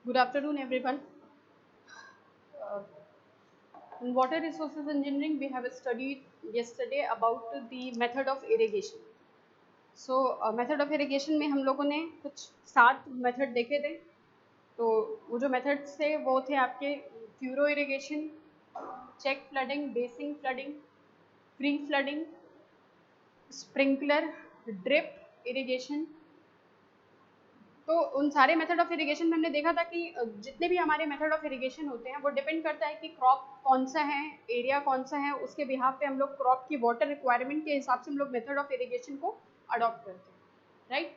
Good afternoon, everyone. Uh, in water resources engineering, we have studied yesterday about the method of irrigation. So, method of irrigation में हम लोगों ने कुछ 7 method देखे थे. तो वो जो मेथड्स थे वो थे आपके furrow irrigation, check flooding, basin flooding, free flooding, sprinkler, drip irrigation. तो उन सारे मेथड ऑफ इरिगेशन में हमने देखा था कि जितने भी हमारे मेथड ऑफ इरिगेशन होते हैं वो डिपेंड करता है कि क्रॉप कौन सा है, एरिया कौन सा है, उसके बिहाफ पे हम लोग क्रॉप की वाटर रिक्वायरमेंट के हिसाब से हम लोग मेथड ऑफ इरिगेशन को अडॉप्ट करते हैं, राइट.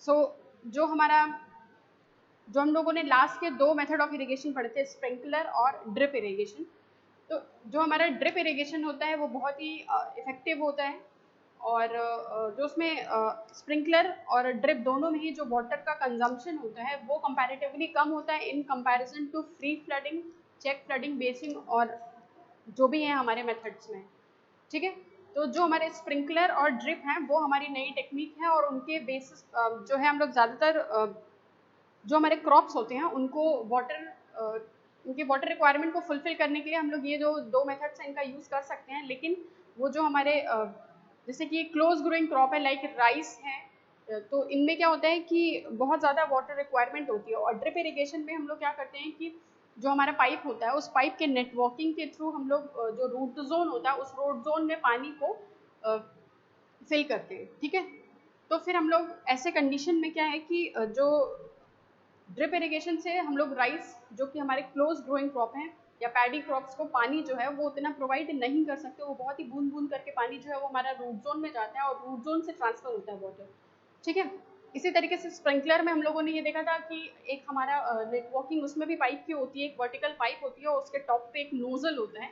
सो जो हम लोगों ने लास्ट के 2 मेथड ऑफ इरिगेशन पढ़े थे, स्प्रिंकलर और ड्रिप इरिगेशन. तो जो हमारा ड्रिप इरिगेशन होता है वो बहुत ही इफेक्टिव होता है, और जो उसमें स्प्रिंकलर और ड्रिप दोनों में ही जो वाटर का कंजम्पशन होता है वो कंपैरेटिवली कम होता है in comparison to free flooding, check flooding, basin और जो भी हैं हमारे मेथड्स में. ठीक है. तो जो हमारे स्प्रिंकलर और ड्रिप हैं वो हमारी नई टेक्निक है, और उनके बेसिस जो है हम लोग ज़्यादातर जो हमारे क्रॉप्स होते हैं उनको उनकी वाटर रिक्वायरमेंट को फुलफिल करने के लिए हम लोग ये जो 2 मेथड्स हैं इनका यूज़ कर सकते हैं. लेकिन वो जो हमारे जैसे कि क्लोज ग्रोइंग क्रॉप है लाइक राइस है, तो इनमें क्या होता है कि बहुत ज़्यादा वाटर रिक्वायरमेंट होती है, और ड्रिप इरिगेशन में हम लोग क्या करते हैं कि जो हमारा पाइप होता है उस पाइप के नेटवर्किंग के थ्रू हम लोग जो रूट जोन होता है उस रूट जोन में पानी को फिल करते हैं. ठीक है. तो फिर हम लोग ऐसे कंडीशन में क्या है कि जो ड्रिप इरिगेशन से हम लोग राइस जो कि हमारे क्लोज ग्रोइंग क्रॉप हैं या पैडी क्रॉप्स को पानी जो है वो उतना प्रोवाइड नहीं कर सकते. वो बहुत ही बूंद बूंद करके पानी जो है वो हमारा रूट जोन में जाता है और रूट जोन से ट्रांसफर होता है वाटर. ठीक है. इसी तरीके से स्प्रिंकलर में हम लोगों ने ये देखा था कि एक हमारा नेटवर्किंग उसमें भी पाइप की होती है, एक वर्टिकल पाइप होती है और उसके टॉप पे एक नोजल होता है.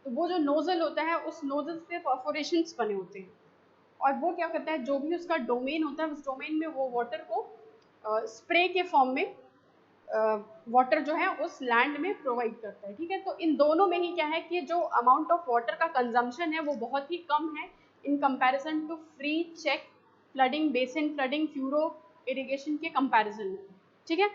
तो वो जो नोजल होता है उस नोजल पे परफोरेशंस बने होते हैं, और वो क्या करता है जो भी उसका डोमेन होता है उस डोमेन में वो वाटर को स्प्रे के फॉर्म में वाटर जो है उस लैंड में प्रोवाइड करता है. ठीक है. तो इन दोनों में ही क्या है कि जो अमाउंट ऑफ वाटर का कंजम्पशन है वो बहुत ही कम है in comparison to free, check flooding, basin flooding, furrow irrigation के कंपैरिजन में. ठीक है.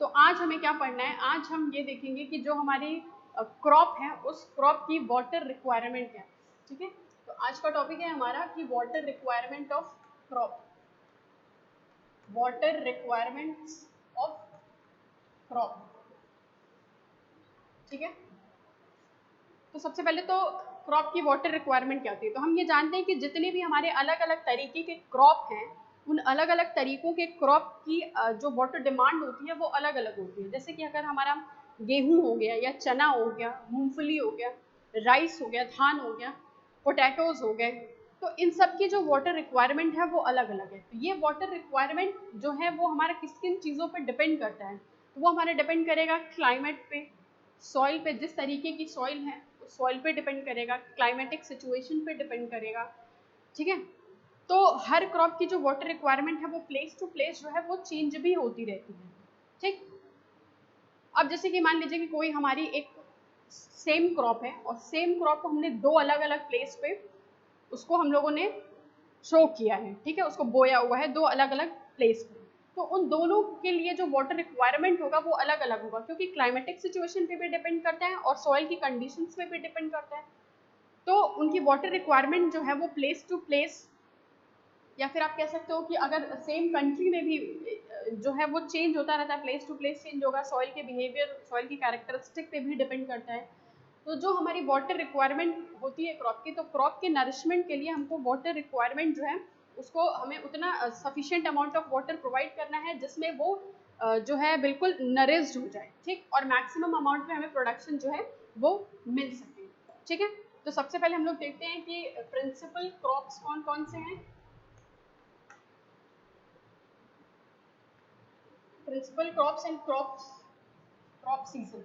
तो आज हमें क्या पढ़ना है, आज हम ये देखेंगे कि जो हमारी क्रॉप है उस क्रॉप की वाटर रिक्वायरमेंट है. ठीक है. तो आज का टॉपिक है हमारा कि water requirement of crop, water requirements of crop. ठीक है. तो सबसे पहले तो क्रॉप की वाटर रिक्वायरमेंट क्या होती है. तो हम ये जानते हैं कि जितने भी हमारे अलग अलग तरीके के क्रॉप हैं उन अलग अलग तरीकों के क्रॉप की जो वाटर डिमांड होती है वो अलग अलग होती है. जैसे कि अगर हमारा गेहूं हो गया या चना हो गया, मूंगफली हो गया, राइस हो गया, धान हो गया, पोटैटोज हो गए, तो इन सब की जो वाटर रिक्वायरमेंट है वो अलग अलग है. तो ये वाटर रिक्वायरमेंट जो है वो हमारा किस किन चीज़ों पर डिपेंड करता है. तो वो हमारा डिपेंड करेगा क्लाइमेट पे, सॉइल पे, जिस तरीके की सॉइल है उस सॉइल पे डिपेंड करेगा, क्लाइमेटिक सिचुएशन पे डिपेंड करेगा. ठीक है. तो हर क्रॉप की जो वाटर रिक्वायरमेंट है वो प्लेस टू प्लेस जो है वो चेंज भी होती रहती है. ठीक. अब जैसे कि मान लीजिए कि कोई हमारी एक सेम क्रॉप है और सेम क्रॉप को हमने 2 अलग अलग प्लेस पे उसको हम लोगों ने शो किया है. ठीक है. उसको बोया हुआ है 2 अलग अलग प्लेस पे. तो उन दोनों के लिए जो वाटर रिक्वायरमेंट होगा वो अलग अलग होगा, क्योंकि क्लाइमेटिक सिचुएशन पे भी डिपेंड करता है और सॉइल की कंडीशंस पे भी डिपेंड करता है. तो उनकी वाटर रिक्वायरमेंट जो है वो प्लेस टू प्लेस, या फिर आप कह सकते हो कि अगर सेम कंट्री में भी जो है वो चेंज होता रहता है, प्लेस टू प्लेस चेंज होगा, सॉइल के बिहेवियर, सॉइल की कैरेक्टरिस्टिक पे भी डिपेंड करता है. तो जो हमारी वाटर रिक्वायरमेंट होती है क्रॉप की, तो क्रॉप के नरिशमेंट के लिए हमको वाटर रिक्वायरमेंट जो है उसको हमें उतना sufficient amount of water provide करना है जिसमें वो जो है बिल्कुल नरिश्ड हो जाए. ठीक. और मैक्सिमम अमाउंट में हमें प्रोडक्शन जो है वो मिल सके. ठीक है. तो सबसे पहले हम लोग देखते हैं कि प्रिंसिपल क्रॉप्स कौन कौन से हैं. Principal crops and crop season.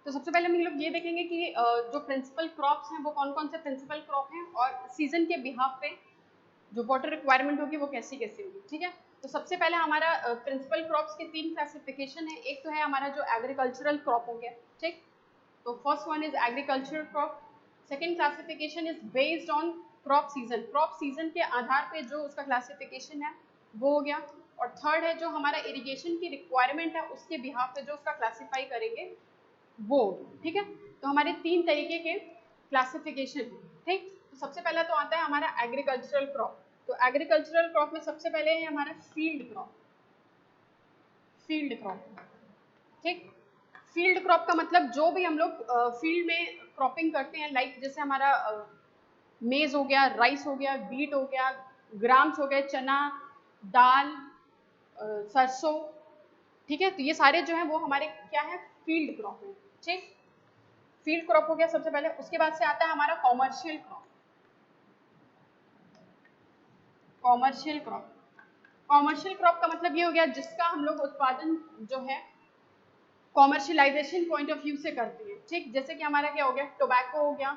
तो सबसे पहले हम लोग ये देखेंगे कि जो प्रिंसिपल क्रॉप्स हैं वो कौन कौन से प्रिंसिपल क्रॉप हैं और सीजन के बिहाफ पे जो वाटर रिक्वायरमेंट होगी वो कैसी कैसी होगी, ठीक है। तो सबसे पहले हमारा प्रिंसिपल क्रॉप्स के 3 क्लासिफिकेशन है। एक तो है हमारा जो एग्रीकल्चरल क्रॉप हो गया, ठीक। तो first one is agricultural crop. Second classification is based on crop season, crop season के आधार पे जो उसका क्लासिफिकेशन है वो हो गया। और थर्ड है जो हमारा इरिगेशन की रिक्वायरमेंट है उसके बिहाफ पे जो उसका क्लासीफाई करेंगे वो, ठीक है। तो हमारे 3 तरीके के क्लासिफिकेशन, ठीक। तो सबसे पहला तो आता है हमारा एग्रीकल्चरल क्रॉप। तो एग्रीकल्चरल क्रॉप में सबसे पहले है हमारा फील्ड क्रॉप, फील्ड क्रॉप, ठीक। फील्ड क्रॉप का मतलब जो भी हम लोग फील्ड में क्रॉपिंग करते हैं, लाइक जैसे हमारा मेज हो गया, राइस हो गया, बीट हो गया, ग्राम्स हो गए, चना, दाल, सरसों, ठीक है। तो ये सारे जो हैं वो हमारे क्या है, फील्ड क्रॉप है, ठीक। फील्ड क्रॉप हो गया सबसे पहले। उसके बाद से आता है हमारा commercial crop, commercial crop. Commercial crop का मतलब ये हो गया जिसका हम लोग उत्पादन जो है कॉमर्शियलाइजेशन पॉइंट ऑफ व्यू से करते हैं, ठीक। जैसे कि हमारा क्या हो गया, टोबैको हो गया,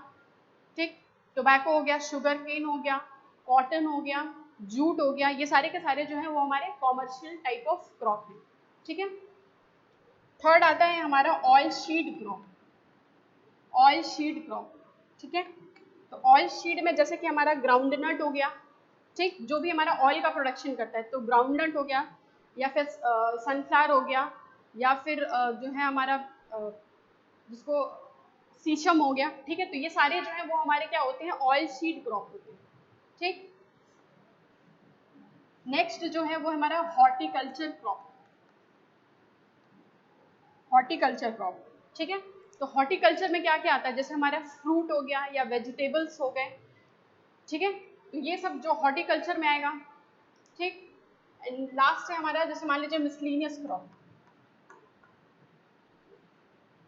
ठीक, टोबैको हो गया, शुगर केन हो गया, कॉटन हो गया, जूट हो गया, ये सारे के सारे जो है वो हमारे कॉमर्शियल टाइप ऑफ क्रॉप है, ठीक है। थर्ड आता है हमारा oil seed crop, oil seed crop, ठीक है। तो ऑयल सीड में जैसे कि हमारा ग्राउंडनट हो गया, ठीक, जो भी हमारा ऑयल का प्रोडक्शन करता है, तो ग्राउंडनट हो गया या फिर सनफ्लावर हो गया या फिर जो है हमारा जिसको सीशम हो गया, ठीक है। तो ये सारे जो है वो हमारे क्या होते हैं, ऑयल सीड क्रॉप होते हैं, ठीक। नेक्स्ट जो है वो हमारा हॉर्टिकल्चर क्रॉप, हॉर्टिकल्चर क्रॉप, ठीक है। तो हॉर्टिकल्चर में क्या क्या आता है, जैसे हमारा फ्रूट हो गया या वेजिटेबल्स हो गए, ठीक है। तो ये सब जो हॉर्टिकल्चर में आएगा, ठीक। एंड लास्ट है हमारा जैसे मान लीजिए मिसलिनियस क्रॉप,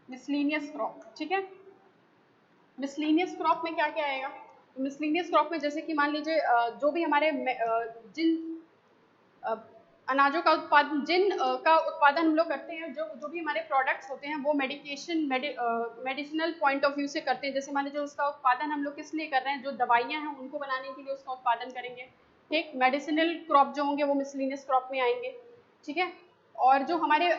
मिसलिनियस क्रॉप, ठीक है। मिसलिनियस क्रॉप में क्या क्या आएगा, तो मिसलिनियस क्रॉप में जैसे कि मान लीजिए जो भी हमारे जिन अनाजों का उत्पादन, का उत्पादन हम लोग करते हैं, जो जो भी हमारे प्रोडक्ट्स होते हैं वो मेडिसिनल पॉइंट ऑफ व्यू से करते हैं। जैसे मान लीजिए उसका उत्पादन हम लोग किस लिए कर रहे हैं, जो दवाइयाँ हैं उनको बनाने के लिए उसका उत्पादन करेंगे, ठीक। मेडिसिनल क्रॉप जो होंगे वो मिसलिनियस क्रॉप में आएंगे, ठीक है। और जो हमारे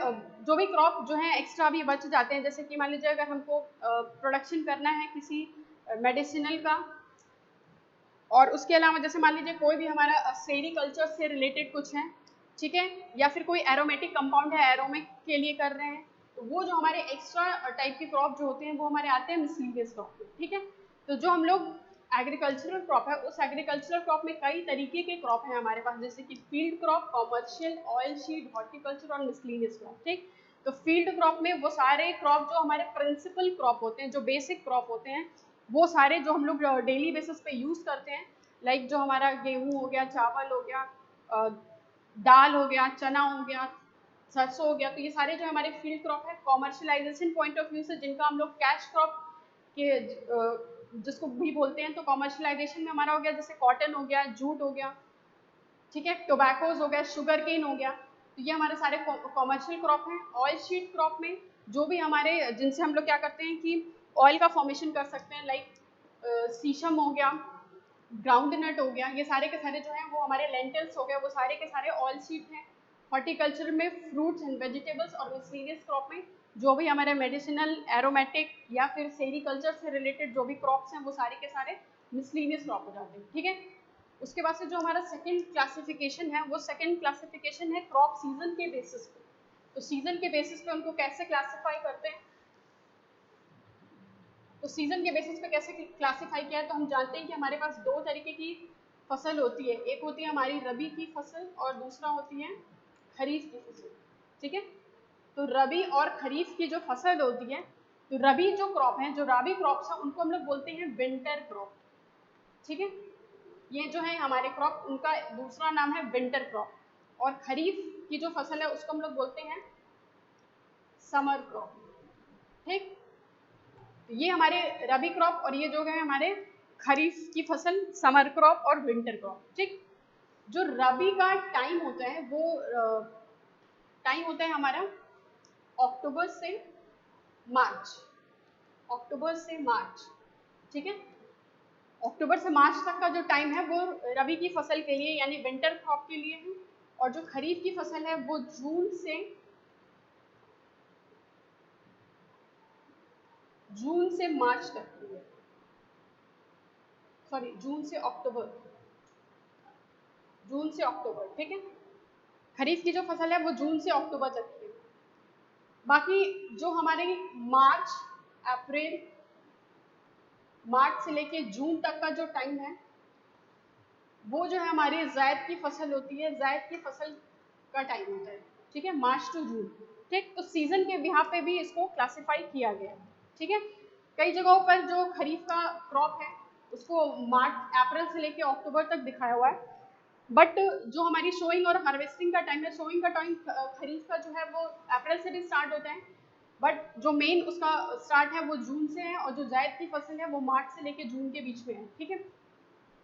जो भी क्रॉप जो है एक्स्ट्रा भी बच जाते हैं, जैसे कि मान लीजिए अगर हमको प्रोडक्शन करना है किसी मेडिसिनल का, और उसके अलावा जैसे मान लीजिए कोई भी हमारा सेरीकल्चर से रिलेटेड कुछ है, ठीक है, या फिर कोई एरोमेटिक कंपाउंड है, एरोमेट के लिए कर रहे हैं, तो वो जो हमारे एक्स्ट्रा टाइप के क्रॉप जो होते हैं वो हमारे आते हैं मिसलीनियस क्रॉप में, ठीक है। तो जो हम लोग एग्रीकल्चरल क्रॉप है, उस एग्रीकल्चरल क्रॉप में कई तरीके के क्रॉप हैं हमारे पास, जैसे कि field crop, commercial, oil seed, horticulture और मिसलीनियस क्रॉप, ठीक। तो फील्ड क्रॉप में वो सारे क्रॉप जो हमारे प्रिंसिपल क्रॉप होते हैं, जो बेसिक क्रॉप होते हैं, वो सारे जो हम लोग डेली बेसिस पे यूज करते हैं, लाइक जो हमारा गेहूं हो गया, चावल हो गया, दाल हो गया, चना हो गया, सरसों हो गया, तो ये सारे जो हमारे फील्ड क्रॉप है कॉमर्शियलाइजेशन पॉइंट ऑफ व्यू से, जिनका हम लोग कैश क्रॉप के जिसको भी बोलते हैं, तो कॉमर्शियलाइजेशन में हमारा हो गया जैसे कॉटन हो गया, जूट हो गया, ठीक है, टोबैकोज हो गया, शुगर केन हो गया, तो ये हमारे सारे कॉमर्शियल क्रॉप हैं। ऑयल सीड क्रॉप में जो भी हमारे जिनसे हम लोग क्या करते हैं कि ऑयल का फॉर्मेशन कर सकते हैं, लाइक सीशम हो गया, ग्राउंड नट हो गया, ये सारे के सारे जो हैं वो हमारे लेंटिल्स हो गए, वो सारे के सारे ऑयल सीड हैं। हॉर्टिकल्चर में फ्रूट्स एंड वेजिटेबल्स और मिसलीनियस क्रॉप में जो भी हमारे मेडिसिनल, एरोमेटिक या फिर सेरीकल्चर से रिलेटेड जो भी क्रॉप्स हैं वो सारे के सारे मिसलीनियस क्रॉप हो जाते हैं, ठीक है। उसके बाद से जो हमारा सेकंड क्लासिफिकेशन है, वो सेकंड क्लासिफिकेशन है क्रॉप सीजन के बेसिस पे। तो सीजन के बेसिस पे उनको कैसे क्लासिफाई करते हैं, तो सीजन के बेसिस पे कैसे क्लासिफाई किया है, तो हम जानते हैं कि हमारे पास 2 तरीके की फसल होती है, एक होती है हमारी रबी की फसल और दूसरा होती है खरीफ की फसल, ठीक है। तो रबी और खरीफ की जो फसल होती है, तो रबी जो क्रॉप है, जो रबी क्रॉप्स है, उनको हम लोग बोलते हैं विंटर क्रॉप, ठीक है। ये जो है हमारे क्रॉप, उनका दूसरा नाम है विंटर क्रॉप। और खरीफ की जो फसल है उसको हम लोग बोलते हैं समर क्रॉप, ठीक। तो ये हमारे रबी क्रॉप और ये जो है हमारे खरीफ की फसल, समर क्रॉप और विंटर क्रॉप, ठीक। जो रबी का टाइम होता है वो टाइम होता है हमारा अक्टूबर से मार्च, अक्टूबर से मार्च, ठीक है। अक्टूबर से मार्च तक का जो टाइम है वो रबी की फसल के लिए यानी विंटर क्रॉप के लिए है, और जो खरीफ की फसल है वो जून से मार्च तक की है, सॉरी जून से अक्टूबर, ठीक है। खरीफ की जो फसल है वो जून से अक्टूबर तक की है। बाकी जो हमारी अप्रैल मार्च से लेके जून तक का जो टाइम है वो जो है हमारी जायद की फसल होती है, जायद की फसल का टाइम होता है, ठीक है, मार्च टू जून, ठीक। तो सीजन के बिहाफ पे भी इसको क्लासिफाई किया गया है, ठीक है। कई जगहों पर जो खरीफ का क्रॉप है उसको मार्च अप्रैल से लेके अक्टूबर तक दिखाया हुआ है, बट जो हमारी शोइंग और हार्वेस्टिंग का टाइम है, शोइंग का टाइम खरीफ का जो है वो अप्रैल से भी स्टार्ट होता है, बट जो मेन उसका स्टार्ट है वो जून से है, और जो जायद की फसल है वो मार्च से लेके जून के बीच में है, ठीक है।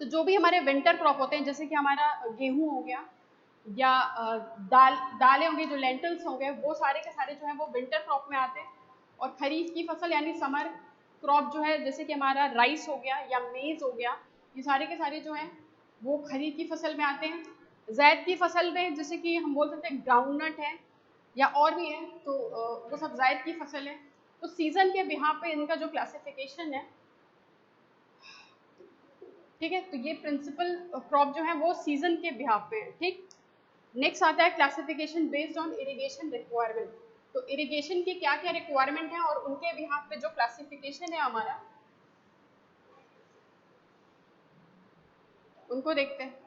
तो जो भी हमारे विंटर क्रॉप होते हैं, जैसे कि हमारा गेहूं हो गया या दालें होंगी, जो लेंटल्स हो गए, वो सारे के सारे जो है वो विंटर क्रॉप में आते हैं। और खरीफ की फसल यानी समर क्रॉप जो है, जैसे कि हमारा राइस हो गया या मेज हो गया, ये सारे के सारे जो हैं वो खरीफ की फसल में आते हैं। जैद की फसल में जैसे कि हम बोल सकते हैं ग्राउंडनट है या और भी है, तो वो सब जायद की फसल है। तो सीजन के बिहार पे इनका जो क्लासिफिकेशन है, ठीक है, तो ये प्रिंसिपल क्रॉप जो है वो सीजन के बिहाफ पे है, ठीक। नेक्स्ट आता है classification based on irrigation requirement. तो इरिगेशन की क्या क्या रिक्वायरमेंट है और उनके बिहाफ पे जो क्लासिफिकेशन है हमारा, उनको देखते हैं।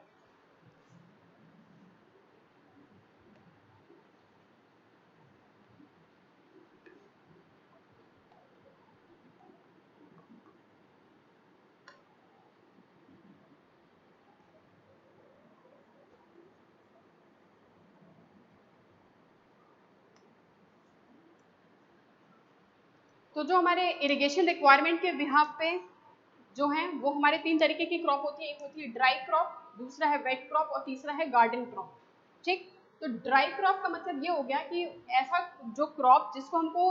तो जो हमारे इरिगेशन रिक्वायरमेंट के बिहाफ पे जो है वो हमारे तीन तरीके की क्रॉप होती है, एक होती है ड्राई क्रॉप, दूसरा है वेट क्रॉप और तीसरा है गार्डन क्रॉप, ठीक। तो ड्राई क्रॉप का मतलब ये हो गया कि ऐसा जो क्रॉप जिसको हमको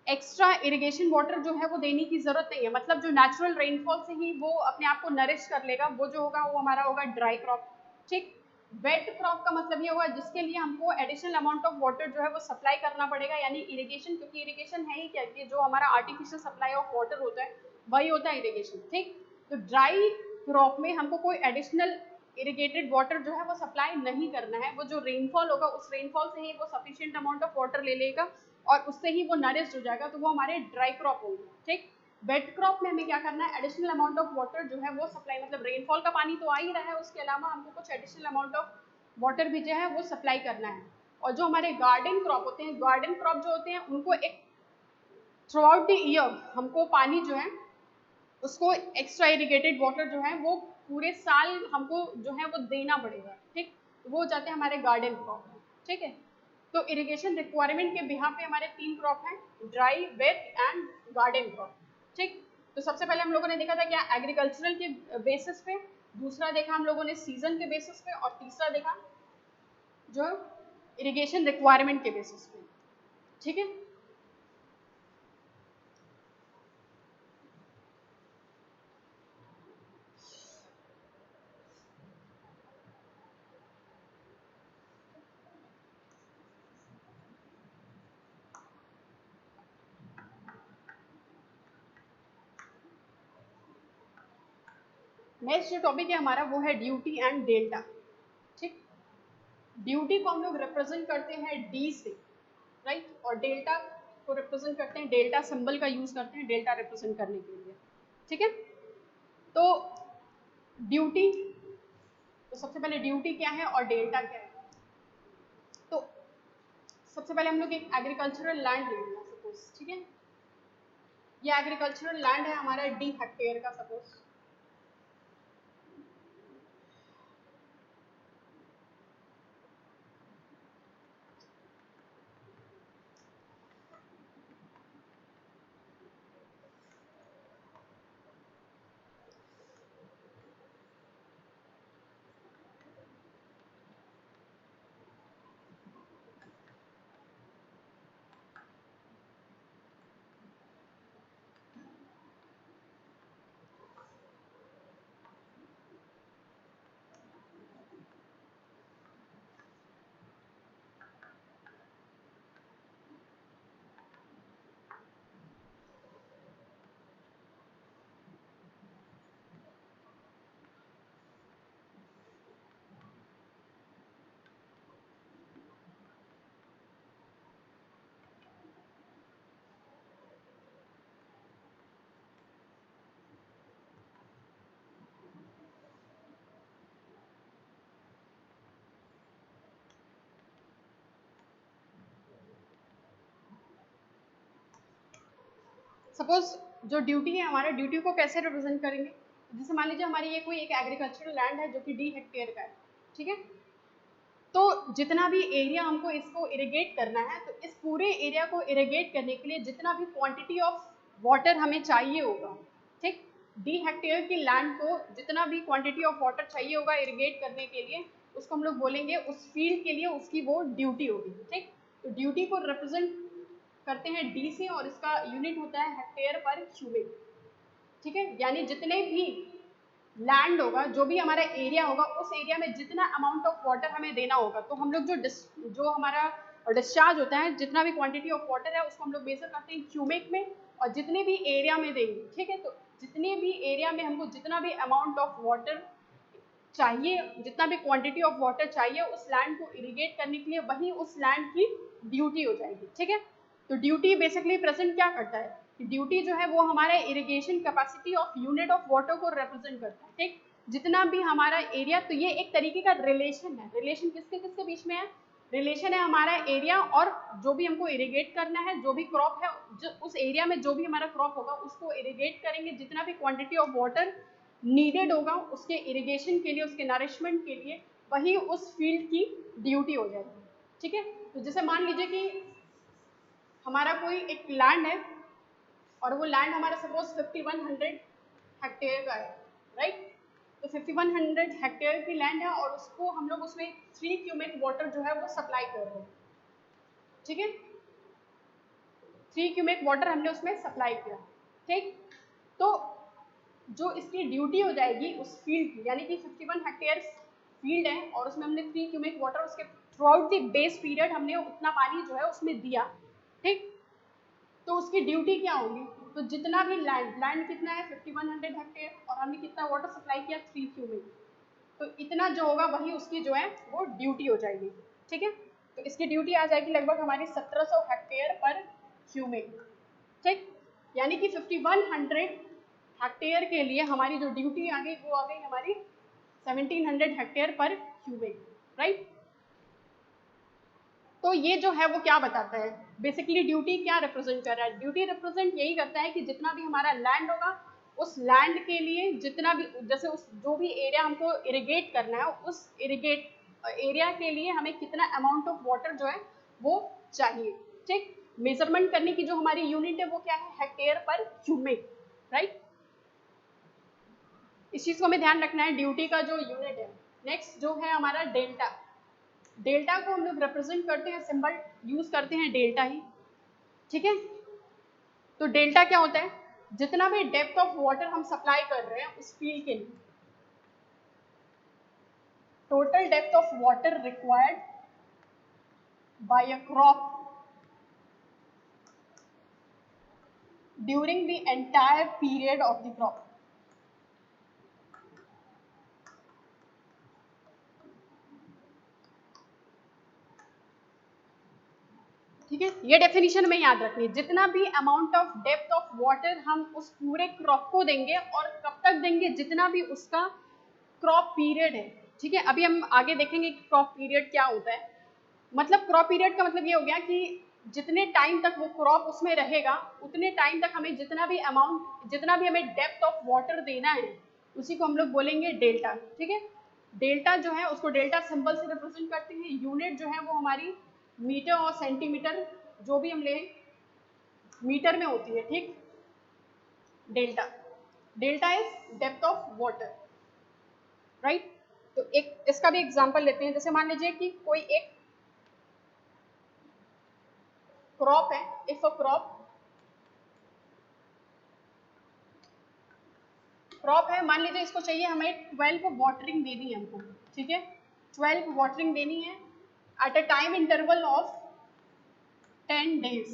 एक्स्ट्रा इरिगेशन वाटर जो है वो देने की जरूरत नहीं है, मतलब जो नेचुरल रेनफॉल से ही वो अपने आप को नरिश कर लेगा, वो जो होगा वो हमारा होगा ड्राई क्रॉप, ठीक। वेट क्रॉप का मतलब ये होगा जिसके लिए हमको एडिशनल अमाउंट ऑफ वाटर जो है वो सप्लाई करना पड़ेगा, यानी इरिगेशन, क्योंकि इरिगेशन है ही क्या कि जो हमारा आर्टिफिशियल सप्लाई ऑफ वाटर होता है वही होता है इरिगेशन, ठीक। तो ड्राई क्रॉप में हमको कोई एडिशनल इरिगेटेड वाटर जो है वो सप्लाई नहीं करना है, वो जो रेनफॉल होगा उस रेनफॉल से ही वो सफिशिएंट अमाउंट ऑफ वाटर ले लेगा और उससे ही वो नरिश्ड हो जाएगा, तो वो हमारे ड्राई क्रॉप होंगे, ठीक। वेट क्रॉप में हमें क्या करना है, एडिशनल अमाउंट ऑफ वाटर जो है वो सप्लाई, मतलब रेनफॉल का पानी तो आ ही रहा है, उसके अलावा हमको कुछ एडिशनल अमाउंट ऑफ वाटर भी जो है वो सप्लाई करना है। और जो हमारे गार्डन क्रॉप होते हैं, गार्डन क्रॉप जो होते हैं उनको एक थ्रू आउट द ईयर हमको पानी जो है उसको एक्स्ट्रा इरिगेटेड वाटर जो है वो पूरे साल हमको जो है वो देना पड़ेगा, ठीक। तो वो हो जाते हैं हमारे गार्डन क्रॉप, ठीक है। तो इरिगेशन रिक्वायरमेंट के बिहाफ पे हमारे तीन क्रॉप हैं, dry, wet and garden crop, ठीक। तो सबसे पहले हम लोगों ने देखा था क्या, एग्रीकल्चरल के बेसिस पे, दूसरा देखा हम लोगों ने सीजन के बेसिस पे, और तीसरा देखा जो इरिगेशन रिक्वायरमेंट के बेसिस पे, ठीक है। नेक्स्ट जो टॉपिक है हमारा वो है ड्यूटी एंड डेल्टा, ठीक। ड्यूटी को हम लोग रिप्रेजेंट करते हैं डी से, राइट, और डेल्टा को रिप्रेजेंट करते हैं, डेल्टा सिंबल का यूज करते हैं डेल्टा रिप्रेजेंट करने के लिए, ठीक है। तो ड्यूटी, तो सबसे पहले ड्यूटी क्या है और डेल्टा क्या है। तो सबसे पहले हम लोग एक एग्रीकल्चरल लैंड ले लेंगे सपोज, ठीक है। ये एग्रीकल्चरल लैंड है हमारा डी हेक्टेयर का सपोज, सपोज जो ड्यूटी है हमारा, ड्यूटी को कैसे रिप्रेजेंट करेंगे, जैसे मान लीजिए हमारी ये कोई एक एग्रीकल्चरल लैंड है जो कि D हेक्टेयर का है, ठीक है। तो जितना भी एरिया हमको इसको इरिगेट करना है, तो इस पूरे एरिया को इरिगेट करने के लिए जितना भी क्वांटिटी ऑफ वाटर हमें चाहिए होगा, ठीक, D हेक्टेयर की लैंड को जितना भी क्वांटिटी ऑफ वाटर चाहिए होगा इरिगेट करने के लिए, उसको हम लोग बोलेंगे उस फील्ड के लिए उसकी वो ड्यूटी होगी, ठीक। तो ड्यूटी को रिप्रेजेंट करते हैं D से और इसका यूनिट होता है हेक्टेयर पर क्यूबिक, ठीक है। यानी जितने भी लैंड होगा, जो भी हमारा एरिया होगा, उस एरिया में जितना अमाउंट ऑफ वाटर हमें देना होगा, तो हम लोग जो हमारा डिस्चार्ज होता है, जितना भी क्वांटिटी ऑफ वाटर है उसको हम लोग मेजर करते हैं क्यूबिक में, और जितने भी एरिया में देंगे, ठीक है। तो जितने भी एरिया में हमको जितना भी अमाउंट ऑफ वाटर चाहिए, जितना भी क्वांटिटी ऑफ वाटर चाहिए उस लैंड को इरिगेट करने के लिए, वही उस लैंड की ड्यूटी हो जाएगी, ठीक है। तो ड्यूटी बेसिकली प्रेजेंट क्या करता है, ड्यूटी जो है वो हमारा irrigation capacity of unit of water को रिप्रेजेंट करता है, ठीक। जितना भी हमारा एरिया, तो ये एक तरीके का रिलेशन है, रिलेशन किसके किसके बीच में है, रिलेशन है हमारा एरिया और जो भी हमको इरिगेट करना है, जो भी क्रॉप है, जो उस एरिया में जो भी हमारा क्रॉप होगा उसको इरिगेट करेंगे, जितना भी क्वांटिटी ऑफ वाटर नीडेड होगा उसके इरिगेशन के लिए, उसके नरिशमेंट के लिए, वही उस फील्ड की ड्यूटी हो जाएगी, ठीक है। तो जैसे मान लीजिए कि हमारा कोई एक लैंड है और वो लैंड हमारा सपोज 5100 हेक्टेयर का है, राइट। तो 5100 हेक्टेयर की लैंड है और उसको हम लोग उसमें 3 क्यूबिक वाटर जो है वो सप्लाई कर रहे हैं, ठीक है। 3 क्यूबिक वाटर हमने उसमें सप्लाई किया, ठीक। तो जो इसकी ड्यूटी हो जाएगी उस फील्ड की, यानी कि 51 हेक्टेयर फील्ड है और उसमें हमने 3 क्यूबिक वाटर उसके through out the base period हमने उतना पानी जो है उसमें दिया, ठीक। तो उसकी ड्यूटी क्या होगी, तो जितना भी लैंड कितना है 5100 हेक्टेयर और हमने कितना वाटर सप्लाई किया 3 क्यूबिक, तो इतना जो होगा वही उसकी जो है वो ड्यूटी हो जाएगी, ठीक है। तो इसकी ड्यूटी आ जाएगी लगभग हमारी 1700 हेक्टेयर पर क्यूबिक, ठीक। यानी कि 5100 हेक्टेयर के लिए हमारी जो ड्यूटी आ गई वो आ गई हमारी 1700 हेक्टेयर पर क्यूबिक, राइट। तो ये जो है वो क्या बताता है, बेसिकली ड्यूटी क्या रिप्रेजेंट कर रहा है, ड्यूटी रिप्रेजेंट यही करता है कि जितना भी हमारा लैंड होगा उस लैंड के लिए जितना भी, जैसे उस जो भी एरिया हमको इरिगेट करना है उस इरिगेट एरिया के लिए हमें कितना अमाउंट ऑफ वाटर जो है वो चाहिए, ठीक। मेजरमेंट करने की जो हमारी यूनिट है वो क्या है, हेक्टेयर पर क्यूबिक, राइट। इस चीज को हमें ध्यान रखना है, ड्यूटी का जो यूनिट है। नेक्स्ट जो है हमारा डेल्टा, डेल्टा को हम लोग रिप्रेजेंट करते हैं, सिंबल यूज करते हैं डेल्टा ही, ठीक है। तो डेल्टा क्या होता है, जितना भी डेप्थ ऑफ वाटर हम सप्लाई कर रहे हैं उस फील्ड के लिए, total depth of water required by a crop during the entire period of the crop, ठीक है। ये डेफिनेशन हमें याद रखनी है, जितना भी amount of depth of water हम उस पूरे क्रॉप को देंगे और कब तक देंगे, जितना भी उसका क्रॉप पीरियड है, ठीक है। अभी हम आगे देखेंगे कि क्रॉप पीरियड क्या होता है। मतलब क्रॉप पीरियड का मतलब ये हो गया कि जितने टाइम तक वो क्रॉप उसमें रहेगा उतने टाइम तक हमें जितना भी अमाउंट, जितना भी हमें डेप्थ ऑफ वाटर देना है उसी को हम लोग बोलेंगे डेल्टा, ठीक है। डेल्टा जो है उसको डेल्टा सिंबल से रिप्रेजेंट करते हैं, यूनिट जो है वो हमारी मीटर और सेंटीमीटर जो भी हम ले मीटर में होती है, ठीक। Delta, delta is depth of water, right. तो एक इसका भी एग्जांपल लेते हैं, जैसे मान लीजिए कि कोई एक क्रॉप है, इफ अ क्रॉप है, मान लीजिए इसको चाहिए हमें 12 वाटरिंग देनी है हमको, ठीक है। 12 वाटरिंग देनी है at a time interval of 10 days,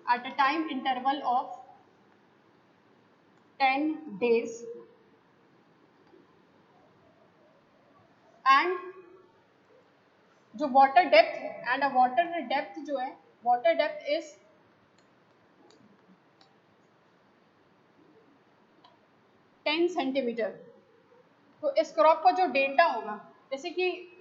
at a time interval of 10 days, and जो वाटर डेप्थ है, एंड वाटर डेप्थ जो है, वाटर डेप्थ इज 10 सेंटीमीटर। तो इस क्रॉप का जो डेल्टा होगा, जैसे कि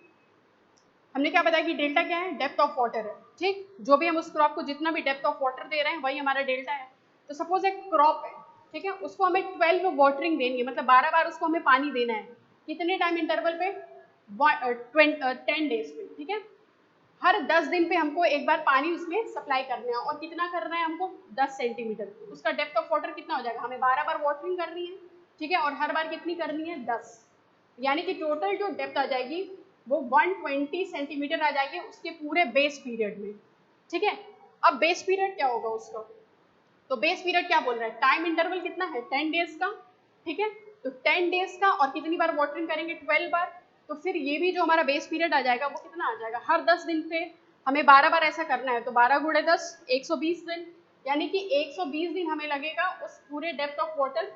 हमने क्या बताया कि डेल्टा क्या है, डेप्थ ऑफ वाटर है, ठीक, जो भी हम उस क्रॉप को जितना भी डेप्थ ऑफ वाटर दे रहे हैं वही हमारा डेल्टा है। तो सपोज एक क्रॉप है, ठीक है, उसको हमें 12 वाटरिंग देनी है, मतलब 12 बार उसको हमें पानी देना है। कितने टाइम इंटरवल पे? 10 डेज पे, ठीक है। हर 10 दिन पे हमको एक बार पानी उसमें सप्लाई करना है, और कितना करना है हमको? 10 सेंटीमीटर। उसका डेप्थ ऑफ वाटर कितना हो जाएगा? हमें 12 बार वाटरिंग करनी है, ठीक है, और हर बार कितनी करनी है? 10। यानी कि टोटल जो डेप्थ आ जाएगी वो 120 सेंटीमीटर आ जाएगी उसके पूरे बेस पीरियड में, ठीक है। अब बेस पीरियड क्या होगा उसका? तो बेस पीरियड क्या बोल रहा है? टाइम इंटरवल कितना है? 10 डेज का, ठीक है। तो 10 डेज का, और कितनी बार वाटरिंग करेंगे? 12 बार। तो फिर ये भी जो हमारा बेस पीरियड आ जाएगा वो कितना आ जाएगा? हर 10 दिन पे हमें 12 बार ऐसा करना है, तो 12 गुणे 10 120 दिन, यानी कि 120 दिन हमें लगेगा उस पूरे डेप्थ ऑफ वाटर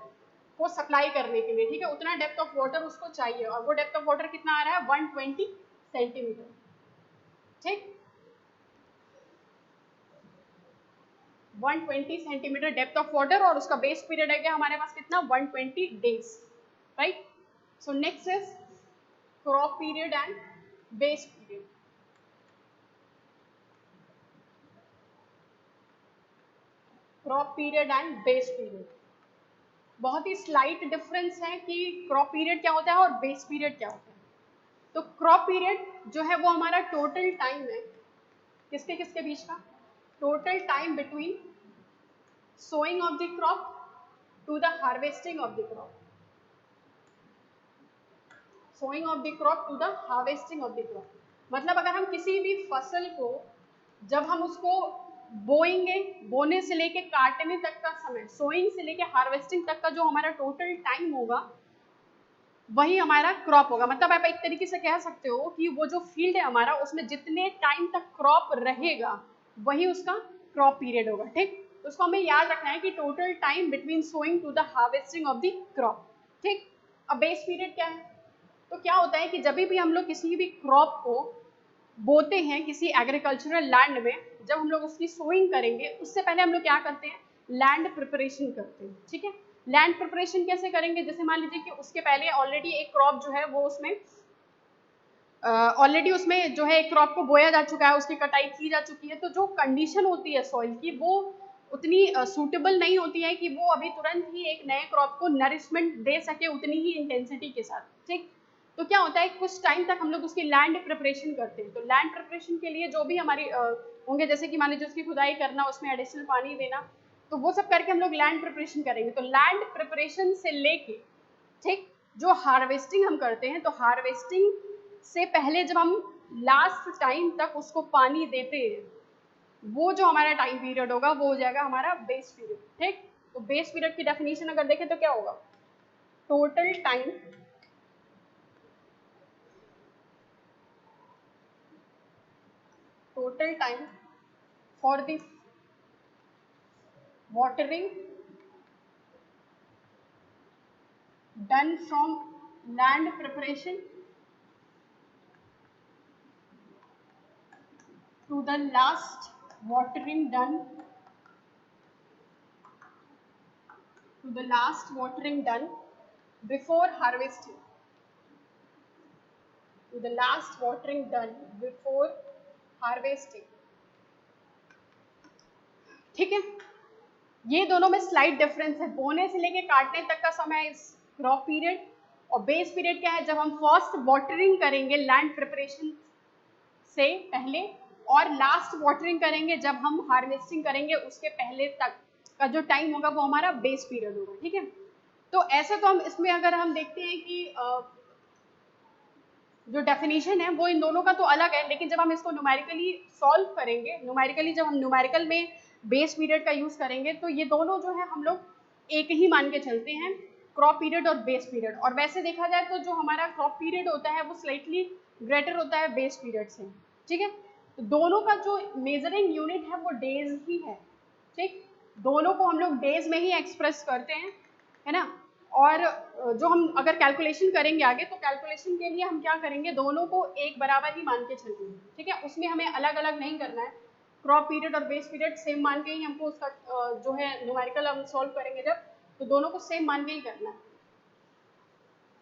को सप्लाई करने के लिए, ठीक है। उतना डेप्थ ऑफ वाटर उसको चाहिए, और वो डेप्थ ऑफ वाटर कितना आ रहा है? 120 सेंटीमीटर, ठीक। 120 सेंटीमीटर डेप्थ ऑफ वाटर, और उसका बेस पीरियड है क्या हमारे पास? कितना? 120 days, right. So next is crop period and base period. Crop period and base period, बहुत ही स्लाइट डिफरेंस है कि क्रॉप पीरियड क्या होता है और बेस पीरियड क्या होता है। तो क्रॉप पीरियड जो है वो हमारा टोटल टाइम है, किसके किसके बीच का? Total time between sowing of the crop to the harvesting of the crop, sowing of the crop to the harvesting of the crop। मतलब अगर हम किसी भी फसल को, जब हम उसको बोएंगे, बोने से लेके काटने तक का समय, सोइंग से लेके हार्वेस्टिंग तक का जो हमारा टोटल टाइम होगा वही हमारा क्रॉप होगा। मतलब आप एक तरीके से कह सकते हो कि वो जो फील्ड है हमारा, उसमें जितने टाइम तक क्रॉप रहेगा वही उसका क्रॉप पीरियड होगा, ठीक। तो उसको हमें याद रखना है कि total time between sowing to the harvesting of the crop, ठीक। अब बेस पीरियड क्या है? तो क्या होता है कि जब भी हम लोग किसी भी क्रॉप को बोते हैं किसी एग्रीकल्चरल लैंड में, जब हम लोग उसकी सोइंग करेंगे उससे पहले हम लोग क्या करते हैं? लैंड प्रिपरेशन करते हैं, ठीक है। लैंड प्रिपरेशन कैसे करेंगे? जैसे मान लीजिए कि उसके पहले ऑलरेडी एक क्रॉप जो है वो उसमें ऑलरेडी उसमें जो है एक क्रॉप को बोया जा चुका है, उसकी कटाई की जा चुकी है, तो जो कंडीशन होती है सॉइल की वो उतनी सूटेबल नहीं होती है कि वो अभी तुरंत ही एक नए क्रॉप को नरिशमेंट दे सके उतनी ही इंटेंसिटी के साथ, ठीक। तो क्या होता है, कुछ टाइम तक हम लोग उसकी लैंड प्रिपरेशन करते हैं। तो लैंड प्रिपरेशन के लिए जो भी हमारी होंगे, जैसे कि मान लीजिए उसकी खुदाई करना, उसमें एडिशनल पानी देना, तो वो सब करके हम लोग लैंड प्रिपरेशन करेंगे। तो लैंड प्रिपरेशन से लेके, ठीक, जो हार्वेस्टिंग हम करते हैं, तो हार्वेस्टिंग से पहले जब हम लास्ट टाइम तक उसको पानी देते हैं, वो जो हमारा टाइम पीरियड होगा वो हो जाएगा हमारा बेस पीरियड, ठीक। तो बेस पीरियड की डेफिनेशन अगर देखें तो क्या होगा? Total time for the watering done from land preparation to the last watering done before harvesting, to the last watering done before harvesting, ठीक है। ये दोनों में स्लाइट डिफरेंस है, बोने से लेके काटने तक का समय इस क्रॉप पीरियड, और बेस पीरियड क्या है? जब हम फर्स्ट वाटरिंग करेंगे लैंड प्रिपरेशन से पहले, और लास्ट वाटरिंग करेंगे जब हम हार्वेस्टिंग करेंगे उसके पहले तक का जो टाइम होगा वो हमारा बेस पीरियड होगा, ठीक है। तो ऐसे तो हम इसमें अगर हम देखते हैं कि जो डेफिनेशन है वो इन दोनों का तो अलग है, लेकिन जब हम इसको न्यूमेरिकली सॉल्व करेंगे, न्यूमेरिकली जब हम न्यूमेरिकल में बेस पीरियड का यूज करेंगे, तो ये दोनों जो है हम लोग एक ही मान के चलते हैं, क्रॉप पीरियड और बेस पीरियड। और वैसे देखा जाए तो जो हमारा क्रॉप पीरियड होता है वो स्लाइटली ग्रेटर होता है बेस पीरियड से, ठीक है। तो दोनों का जो मेजरिंग यूनिट है वो डेज ही है, ठीक। दोनों को हम लोग डेज में ही एक्सप्रेस करते हैं, है ना। और जो हम अगर कैलकुलेशन करेंगे आगे, तो कैलकुलेशन के लिए हम क्या करेंगे? दोनों को एक बराबर ही मान के चलेंगे, ठीक है। उसमें हमें अलग अलग नहीं करना है, क्रॉप पीरियड और बेस पीरियड सेम मान के ही हमको उसका जो है न्यूमेरिकल हम सॉल्व करेंगे जब, तो दोनों को सेम मान के ही करना है,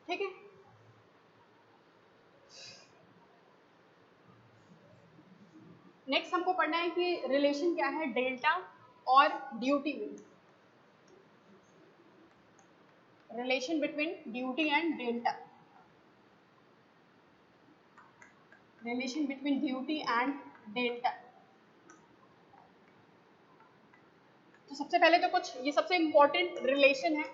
ठीक है। नेक्स्ट हमको पढ़ना है कि रिलेशन क्या है डेल्टा और ड्यूटी में, relation between duty and delta, relation between duty and delta. तो सबसे पहले तो कुछ ये सबसे इम्पोर्टेंट रिलेशन है।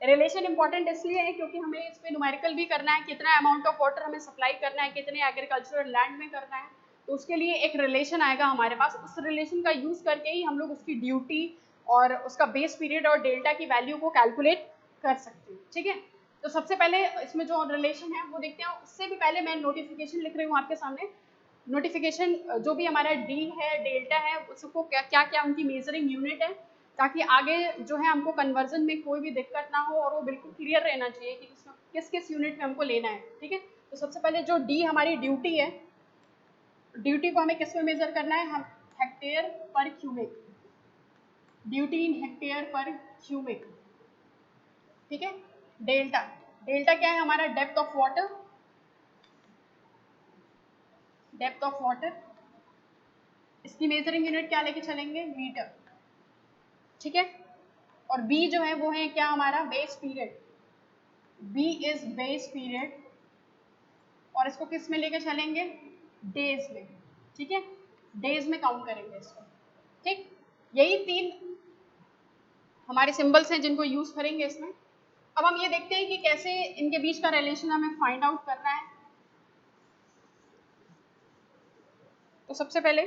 रिलेशन इंपॉर्टेंट इसलिए है क्योंकि हमें इस पे न्यूमेरिकल भी करना है, कितना अमाउंट ऑफ वाटर हमें सप्लाई करना है, कितने एग्रीकल्चरल लैंड में करना है, तो उसके लिए एक रिलेशन आएगा हमारे पास। उस रिलेशन का यूज करके ही हम लोग उसकी ड्यूटी और उसका बेस पीरियड और डेल्टा की वैल्यू को कैलकुलेट कर सकते हैं, ठीक है। तो सबसे पहले इसमें जो रिलेशन है वो देखते हैं। उससे भी पहले मैं नोटिफिकेशन लिख रही हूँ आपके सामने। नोटिफिकेशन जो भी हमारा डी है, डेल्टा है, उसको क्या क्या उनकी मेजरिंग यूनिट है, ताकि आगे जो है हमको कन्वर्जन में कोई भी दिक्कत ना हो और वो बिल्कुल क्लियर रहना चाहिए कि किस किस यूनिट में हमको लेना है, ठीक है। तो सबसे पहले जो डी हमारी ड्यूटी है, ड्यूटी को हमें किस में मेजर करना है, हम हेक्टेयर पर क्यूबिक, ड्यूटी इन हेक्टेयर पर क्यूबिक, ठीक है। डेल्टा, डेल्टा क्या है हमारा, depth of water, depth of water, इसकी मेजरिंग यूनिट क्या लेके चलेंगे, मीटर, ठीक है। और बी जो है वो है क्या हमारा, base period, B is base period, और इसको किस में लेके चलेंगे, डेज में, ठीक है, डेज में काउंट करेंगे इसको, ठीक। यही तीन हमारे सिंबल्स हैं जिनको यूज करेंगे इसमें। अब हम ये देखते हैं कि कैसे इनके बीच का रिलेशन हमें फाइंड आउट करना है। तो सबसे पहले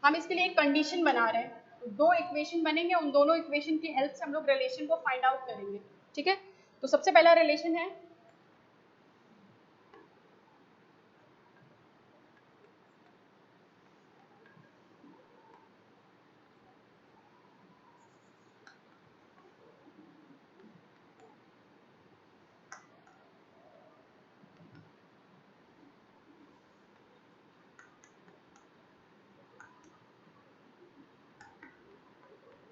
हम इसके लिए एक कंडीशन बना रहे हैं, तो दो इक्वेशन बनेंगे, उन दोनों इक्वेशन की हेल्प से हम लोग रिलेशन को फाइंड आउट करेंगे, ठीक है। तो सबसे पहला रिलेशन है,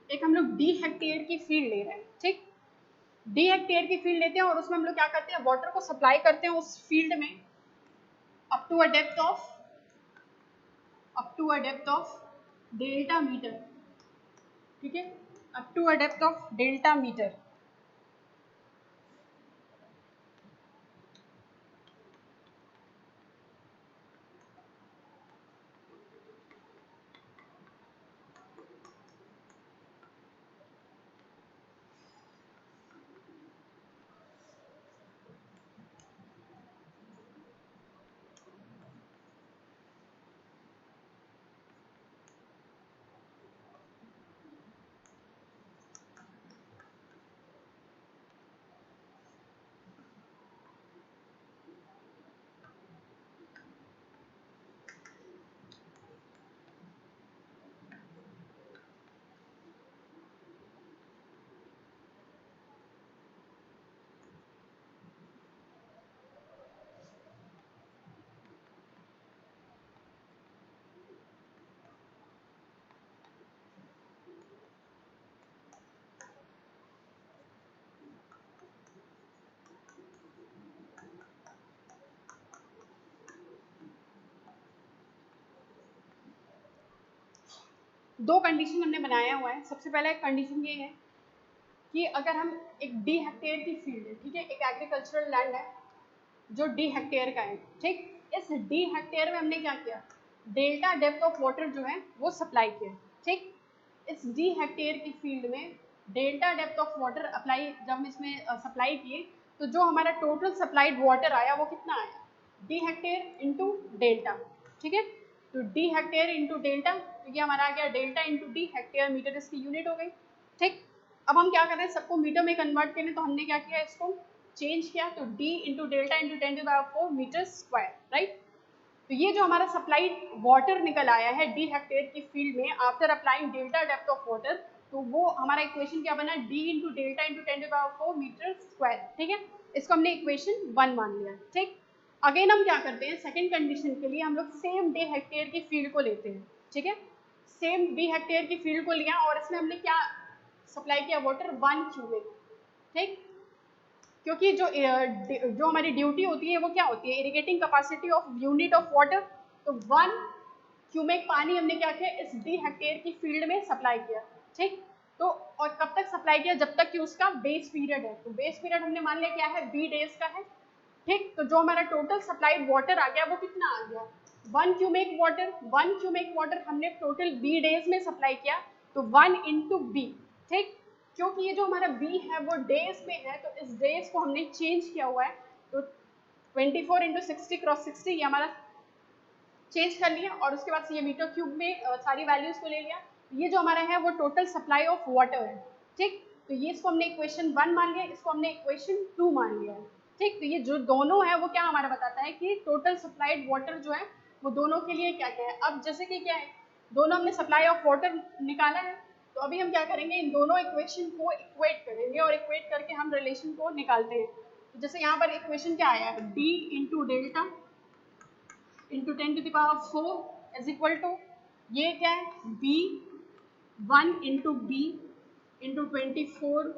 एक हम लोग डी हेक्टेयर की फील्ड ले रहे हैं, ठीक। डी हेक्टेयर की फील्ड लेते हैं और उसमें हम लोग क्या करते हैं, वाटर को सप्लाई करते हैं उस फील्ड में up to a depth of delta metre, ठीक है, up to a depth of delta metre. दो कंडीशन हमने बनाया हुआ है। सबसे पहला एक कंडीशन ये है कि अगर हम एक डी हेक्टेयर की फील्ड है, ठीक है, एक एग्रीकल्चरल लैंड है जो डी हेक्टेयर का है, ठीक। इस डी हेक्टेयर में हमने क्या किया, डेल्टा डेप्थ ऑफ वाटर जो है वो सप्लाई किया, ठीक। इस डी हेक्टेयर की फील्ड में delta depth of water apply जब हम इसमें सप्लाई किए, तो जो हमारा टोटल सप्लाइड वाटर आया वो कितना आया, डी हेक्टेयर इंटू डेल्टा, ठीक है। तो डी हेक्टेयर इंटू डेल्टा, तो ये हमारा आ गया delta into D hectare, metre इसकी यूनिट हो गई, ठीक। अब हम क्या कर रहे हैं, सबको मीटर में कन्वर्ट करें, तो हमने क्या किया, इसको चेंज किया, तो d into delta into 10⁴ metre square, right. तो ये जो हमारा सप्लाइड वाटर निकल आया है डी हेक्टेयर की फील्ड में after applying delta depth of water, तो वो हमारा इक्वेशन क्या बना, d into delta into 10⁴ metre square, ठीक है। इसको हमने इक्वेशन 1 मान लिया, ठीक। अगेन हम क्या करते हैं, सेकेंड कंडीशन के लिए हम लोग सेम डी हेक्टेयर की फील्ड को लेते हैं, ठीक है। सेम डी हेक्टेयर की फील्ड को लिया और इसमें हमने क्या सप्लाई किया, वाटर 1 क्यूबिक, ठीक। क्योंकि जो हमारी ड्यूटी होती है वो क्या होती है, irrigating capacity of unit of water, तो 1 क्यूमेक पानी हमने क्या किया, इस डी हेक्टेयर की फील्ड में सप्लाई किया, ठीक। तो और कब तक सप्लाई किया, जब तक कि उसका बेस पीरियड है। तो बेस पीरियड हमने मान लिया क्या है, बी डेज का है, ठीक। तो जो हमारा टोटल सप्लाइड वाटर आ गया वो कितना आ गया, 1 क्यूमेक वाटर। 1 क्यूमेक वाटर हमने टोटल बी डेज में सप्लाई किया, तो 1 इंटू बी, ठीक। क्योंकि ये जो हमारा बी है वो डेज में है, तो इस डेज को हमने चेंज किया हुआ है, तो 24 इंटू 60 क्रॉस 60 ये हमारा चेंज कर लिया, और उसके बाद से ये मीटर क्यूब में सारी वैल्यूज को ले लिया। ये जो हमारा है वो टोटल सप्लाई ऑफ वाटर है, ठीक। तो ये इसको हमने इक्वेशन 1 मान लिया, इसको हमने इक्वेशन 2 मान लिया है, ठीक। तो ये जो दोनों है वो क्या हमारा बताता है कि टोटल सप्लाइड वाटर जो है वो दोनों के लिए क्या क्या है। अब जैसे कि क्या है, दोनों हमने सप्लाई ऑफ वाटर निकाला है, तो अभी हम क्या करेंगे, इन दोनों इक्वेशन को इक्वेट करेंगे, और इक्वेट करके हम रिलेशन को निकालते हैं। तो जैसे यहाँ पर इक्वेशन क्या आया है, D into delta into 10⁴ is equal to, ये क्या है, B 1 into B into 24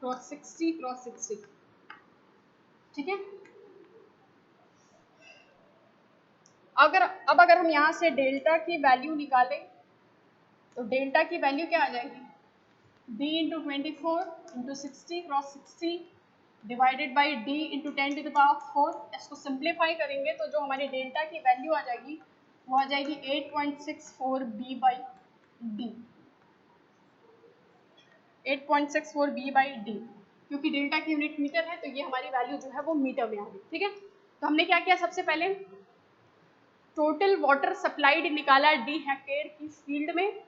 cross 60, ठीक है। अगर हम यहाँ से डेल्टा की वैल्यू निकालें, तो डेल्टा की वैल्यू क्या आ जाएगी, b into 24 into 60 cross 60 divided by d into 10⁴। इसको सिंप्लीफाई करेंगे तो जो हमारी डेल्टा की वैल्यू आ जाएगी वो आ जाएगी 8.64 b by D, 8.64 b by D, क्योंकि डेल्टा की यूनिट मीटर है तो ये हमारी वैल्यू जो है वो मीटर में आ गई, ठीक है। तो हमने क्या किया, सबसे पहले टोटल वाटर सप्लाइड निकाला डी हेक्टेयर की फील्ड में,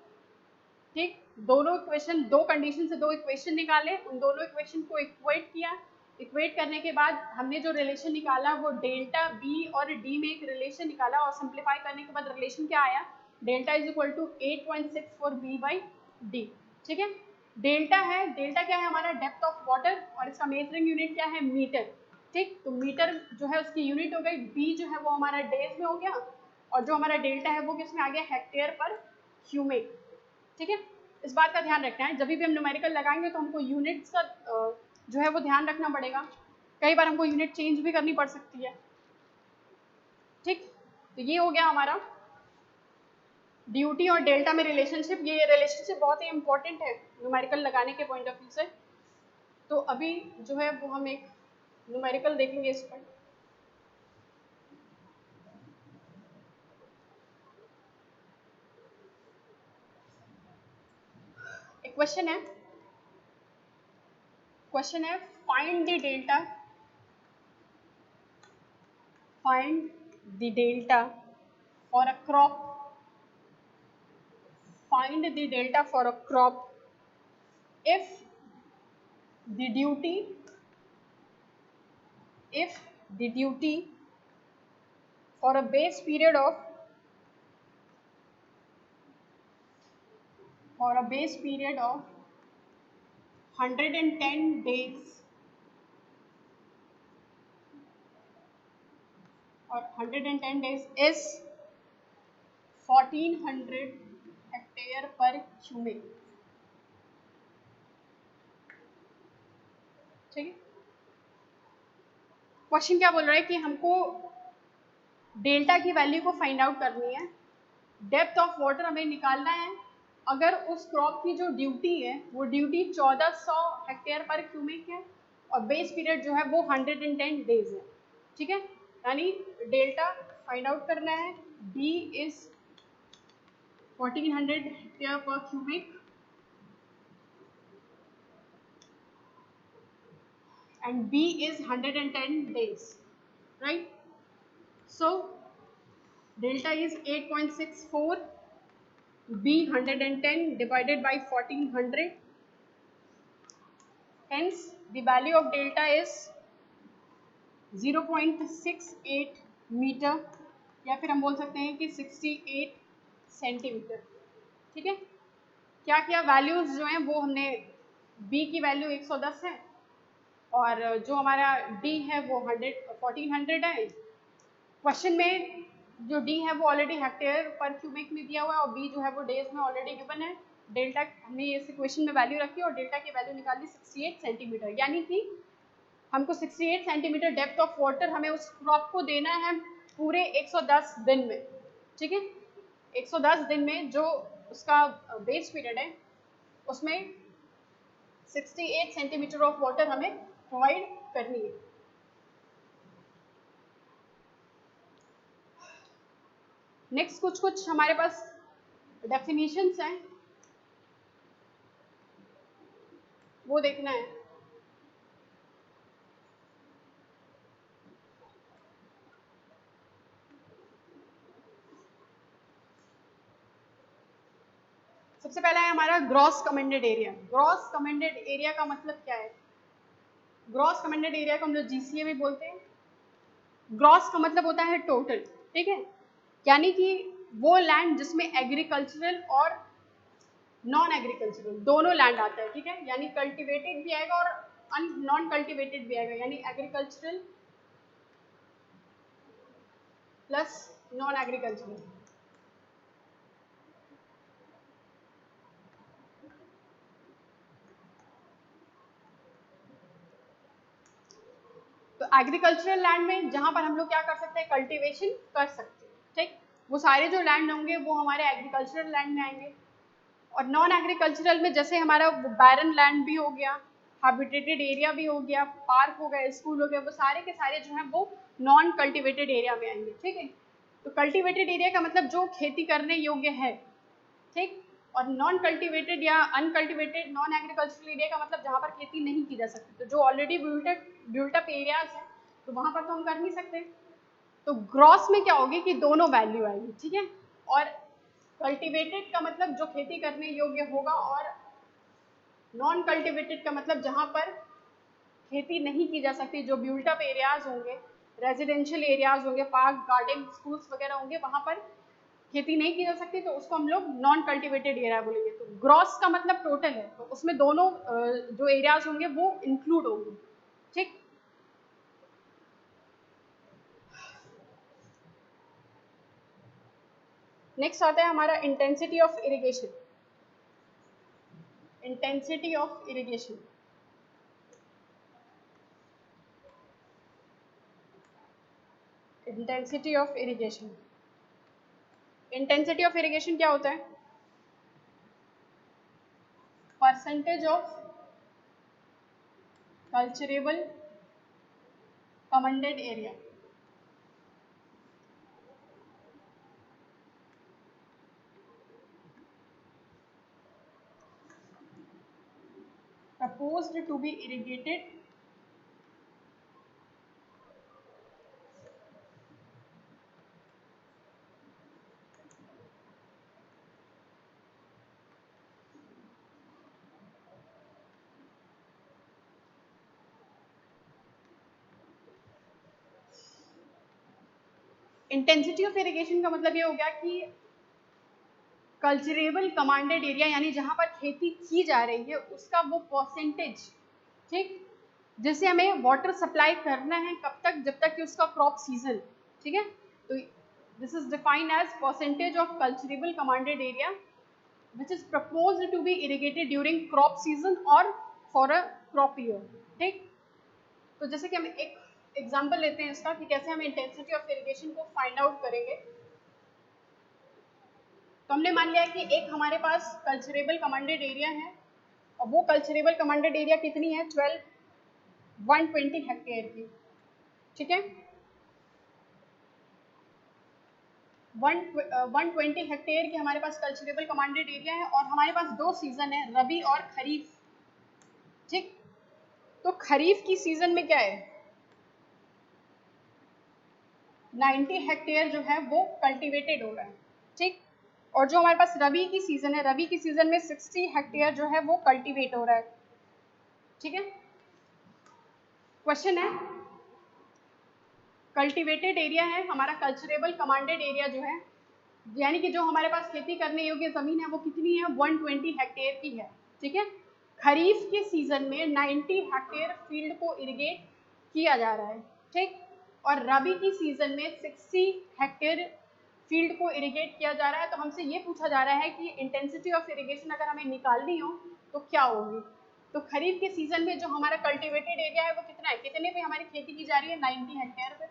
ठीक। दोनों इक्वेशन, दो कंडीशन से दो इक्वेशन निकाले, उन दोनों इक्वेशन को इक्वेट किया। इक्वेट करने के बाद हमने जो रिलेशन निकाला वो डेल्टा बी और डी में एक रिलेशन निकाला, और सिंप्लीफाई करने के बाद रिलेशन क्या आया, delta is equal to 8.64 B by D, ठीक है। डेल्टा है, डेल्टा क्या है हमारा, डेप्थ ऑफ वाटर, और इसका मेजरिंग यूनिट क्या है, मीटर, ठीक। तो मीटर जो है उसकी यूनिट हो गई, बी जो है वो हमारा डेज में हो गया, और जो हमारा डेल्टा है वो किस में आ गया, हेक्टेयर पर क्यूमेक, ठीक है। इस बात का ध्यान रखना है, जब भी हम न्यूमेरिकल लगाएंगे तो हमको यूनिट्स का जो है वो ध्यान रखना पड़ेगा, कई बार हमको यूनिट चेंज भी करनी पड़ सकती है, ठीक। तो ये हो गया हमारा ड्यूटी और डेल्टा में रिलेशनशिप। ये रिलेशनशिप बहुत ही इंपॉर्टेंट है न्यूमेरिकल लगाने के पॉइंट ऑफ व्यू से। तो अभी जो है वो हम एक न्यूमेरिकल देखेंगे इस पर। एक क्वेश्चन है find the delta for a crop, find the delta for a crop if the duty for a base period of 110 days or 110 days is 1400 hectare पर क्यूमेक, ठीक है। क्वेश्चन क्या बोल रहा है कि हमको डेल्टा की वैल्यू को फाइंड आउट करनी है, डेप्थ ऑफ वाटर हमें निकालना है, अगर उस क्रॉप की जो ड्यूटी है वो ड्यूटी 1400 हेक्टेयर पर क्यूमेक है, और बेस पीरियड जो है वो 110 डेज है, ठीक है। यानी डेल्टा फाइंड आउट करना है, डी इज 1400 हेक्टेयर पर cumec and B is 110 days, right? So delta is 8.64, B 110 divided by 1400, hence the value of delta is 0.68 metre, या फिर हम बोल सकते हैं कि 68 सेंटीमीटर, ठीक है। क्या क्या वैल्यूज जो हैं वो हमने, B की वैल्यू 110 है, और जो हमारा D है वो 1400 है। क्वेश्चन में जो D है वो ऑलरेडी हेक्टेयर पर क्यूबिक में दिया हुआ है, और B जो है वो डेज में ऑलरेडी गिवन है। डेल्टा हमने इस क्वेश्चन में वैल्यू रखी और डेल्टा की वैल्यू निकाली 68 सेंटीमीटर, यानी कि हमको 68 सेंटीमीटर डेप्थ ऑफ वाटर हमें उस क्रॉप को देना है पूरे 110 दिन में, ठीक है। 110 दिन में जो उसका बेस पीरियड है उसमें 68 सेंटीमीटर ऑफ वाटर हमें प्रोवाइड करनी है। नेक्स्ट कुछ हमारे पास डेफिनेशंस हैं, वो देखना है। सबसे पहला है हमारा gross commended area. Gross commended area का मतलब क्या है? ग्रॉस कमेंडेड एरिया को हम लोग GCA भी बोलते हैं। ग्रॉस का मतलब होता है टोटल, ठीक है, यानी कि वो लैंड जिसमें एग्रीकल्चरल और नॉन एग्रीकल्चरल दोनों लैंड आता है, ठीक है, यानी कल्टिवेटेड भी आएगा और नॉन कल्टिवेटेड भी आएगा, यानी एग्रीकल्चरल प्लस नॉन एग्रीकल्चरल। तो एग्रीकल्चरल लैंड में जहां पर हम लोग क्या कर सकते हैं, कल्टीवेशन कर सकते हैं, ठीक, वो सारे जो लैंड होंगे वो हमारे एग्रीकल्चरल लैंड में आएंगे। और नॉन एग्रीकल्चरल में जैसे हमारा बैरन लैंड भी हो गया, हैबिटेटेड एरिया भी हो गया, पार्क हो गया, स्कूल हो गया, वो सारे के सारे जो हैं वो नॉन कल्टिवेटेड एरिया में आएंगे, ठीक है। तो कल्टिवेटेड एरिया का मतलब जो खेती करने योग्य है, ठीक, और नॉन कल्टिवेटेड या अनकल्टिवेटेड नॉन एग्रीकल्चरल एरिया का मतलब जहाँ पर खेती नहीं की जा सकती, तो जो ऑलरेडी बिल्ट अप एरियाज हैं तो वहाँ पर तो हम कर नहीं सकते। तो ग्रॉस में क्या होगी कि दोनों वैल्यू आएगी, ठीक है, और कल्टिवेटेड का मतलब जो खेती करने योग्य होगा और नॉन कल्टिवेटेड का मतलब जहाँ पर खेती नहीं की जा सकती, जो बिल्ट अप एरियाज होंगे, रेजिडेंशियल एरियाज होंगे, पार्क गार्डन स्कूल्स वगैरह होंगे, वहाँ पर खेती नहीं की जा सकती, तो उसको हम लोग नॉन कल्टिवेटेड एरिया बोलेंगे। तो ग्रॉस का मतलब टोटल है, तो उसमें दोनों जो एरियाज होंगे वो इंक्लूड होंगे, ठीक। नेक्स्ट आता है हमारा intensity of irrigation. Intensity of irrigation, intensity of irrigation, intensity of irrigation क्या होता है? Percentage of culturable commended area. proposed to be irrigated intensity of irrigation का मतलब ये हो गया कि कल्चरेबल कमांडेड एरिया यानी जहां पर खेती की जा रही है उसका वो परसेंटेज, ठीक, जिससे हमें वाटर सप्लाई करना है कब तक, जब तक कि उसका क्रॉप सीजन, ठीक है। तो this is defined as percentage of culturable commanded area which is proposed to be irrigated during crop season or for a crop year, ठीक। तो जैसे कि हम एक एग्जांपल लेते हैं इसका कि कैसे हम इंटेंसिटी ऑफ इरिगेशन को फाइंड आउट करेंगे। तो हमने मान लिया कि एक हमारे पास कल्चरेबल कमांडेड एरिया है और वो कल्चरेबल कमांडेड एरिया कितनी है, 120 हेक्टेयर की, ठीक है। 120 हेक्टेयर की हमारे पास कल्चरेबल कमांडेड एरिया है और हमारे पास दो सीजन है, रबी और खरीफ, ठीक। तो खरीफ की सीजन में क्या है, 90 हेक्टेयर जो है वो कल्टीवेटेड हो रहा है, ठीक। और जो हमारे पास रबी की सीजन है, रबी की सीजन में 60 हेक्टेयर जो है वो कल्टीवेट हो रहा है, ठीक है। क्वेश्चन है, कल्टीवेटेड एरिया है हमारा, कल्चरेबल कमांडेड एरिया जो है, यानी कि जो हमारे पास खेती करने योग्य जमीन है वो कितनी है, 120 हेक्टेयर की है, ठीक है। खरीफ के सीजन में 90 हेक्टेयर फील्ड को इरिगेट किया जा रहा है, ठीक। और रबी की सीजन में 60 हेक्टेयर फील्ड को इरिगेट किया जा रहा है। तो हमसे ये पूछा जा रहा है कि इंटेंसिटी ऑफ इरिगेशन अगर हमें निकालनी हो तो क्या होगी। तो खरीफ के सीजन में जो हमारा कल्टीवेटेड एरिया है वो कितना है, कितने पे हमारी खेती की जा रही है, 90 हेक्टेयर पे,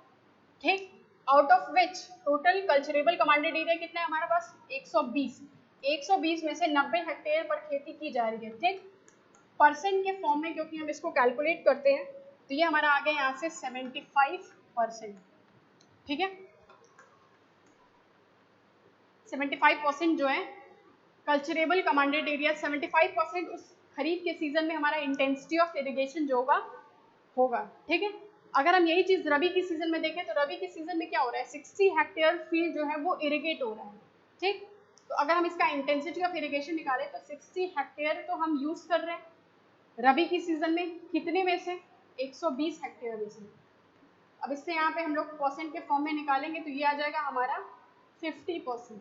ठीक। Out of which total culturable commanded area कितना है हमारे पास 120। 120 में से 90 हेक्टेयर पर खेती की जा रही है, ठीक। परसेंट के फॉर्म में क्योंकि हम इसको कैलकुलेट करते हैं तो ये हमारा आ गया यहाँ से 75%, ठीक है। 75% जो है कल्चरेबल कमांडेड एरिया, 75% उस खरीफ के सीजन में हमारा इंटेंसिटी ऑफ इरिगेशन जो होगा, ठीक है। अगर हम यही चीज रबी की सीजन में देखें तो रबी के सीजन में क्या हो रहा है, 60 हेक्टेयर फील्ड जो है वो इरिगेट हो रहा है, ठीक। तो अगर हम इसका इंटेंसिटी ऑफ इरिगेशन निकालें तो 60 हेक्टेयर तो हम यूज कर रहे हैं रबी की सीजन में, कितने में से 120 हेक्टेयर में से। अब इससे यहाँ पे हम लोग परसेंट के फॉर्म में निकालेंगे तो ये आ जाएगा हमारा 50%,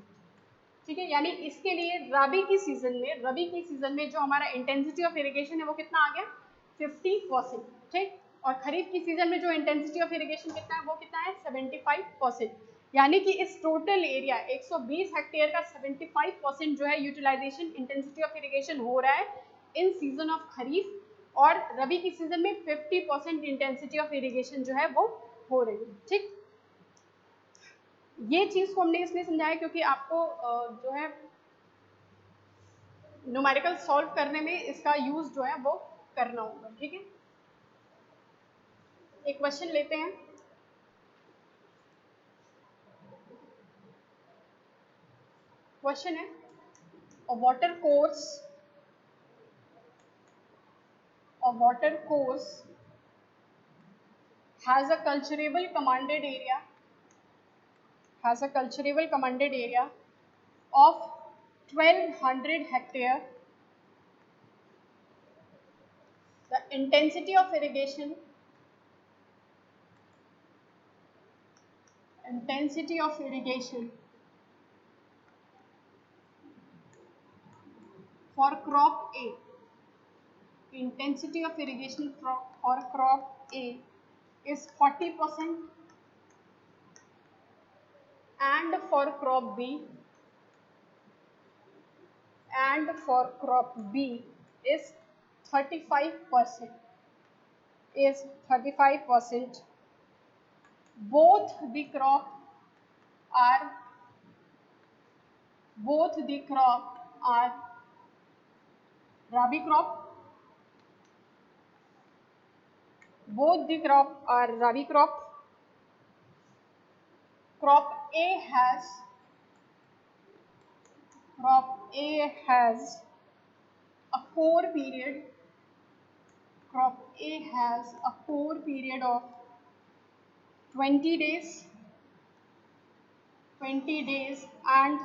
ठीक है। यानी इसके लिए रबी की सीजन में जो हमारा इंटेंसिटी ऑफ इरिगेशन है वो कितना आ गया 50%, ठीक। और खरीफ की सीजन में जो इंटेंसिटी ऑफ इरिगेशन कितना है वो कितना है 75%। यानी कि इस टोटल एरिया 120 हेक्टेयर का 75% जो है यूटिलाइजेशन इंटेंसिटी ऑफ इरिगेशन हो रहा है इन सीजन ऑफ खरीफ, और रबी की सीजन में 50% इंटेंसिटी ऑफ इरिगेशन जो है वो हो रही है, ठीक। ये चीज को हमने इसलिए समझाया क्योंकि आपको जो है न्यूमेरिकल सॉल्व करने में इसका यूज जो है वो करना होगा, ठीक है। एक क्वेश्चन लेते हैं। क्वेश्चन है a water course has a cultivable commanded area of 1200 hectare. The intensity of irrigation for crop A, intensity of irrigation for crop A is 40%, and for crop B is 35%. Both the crop are rabi crop. Crop A has a core period. Of 20 days, and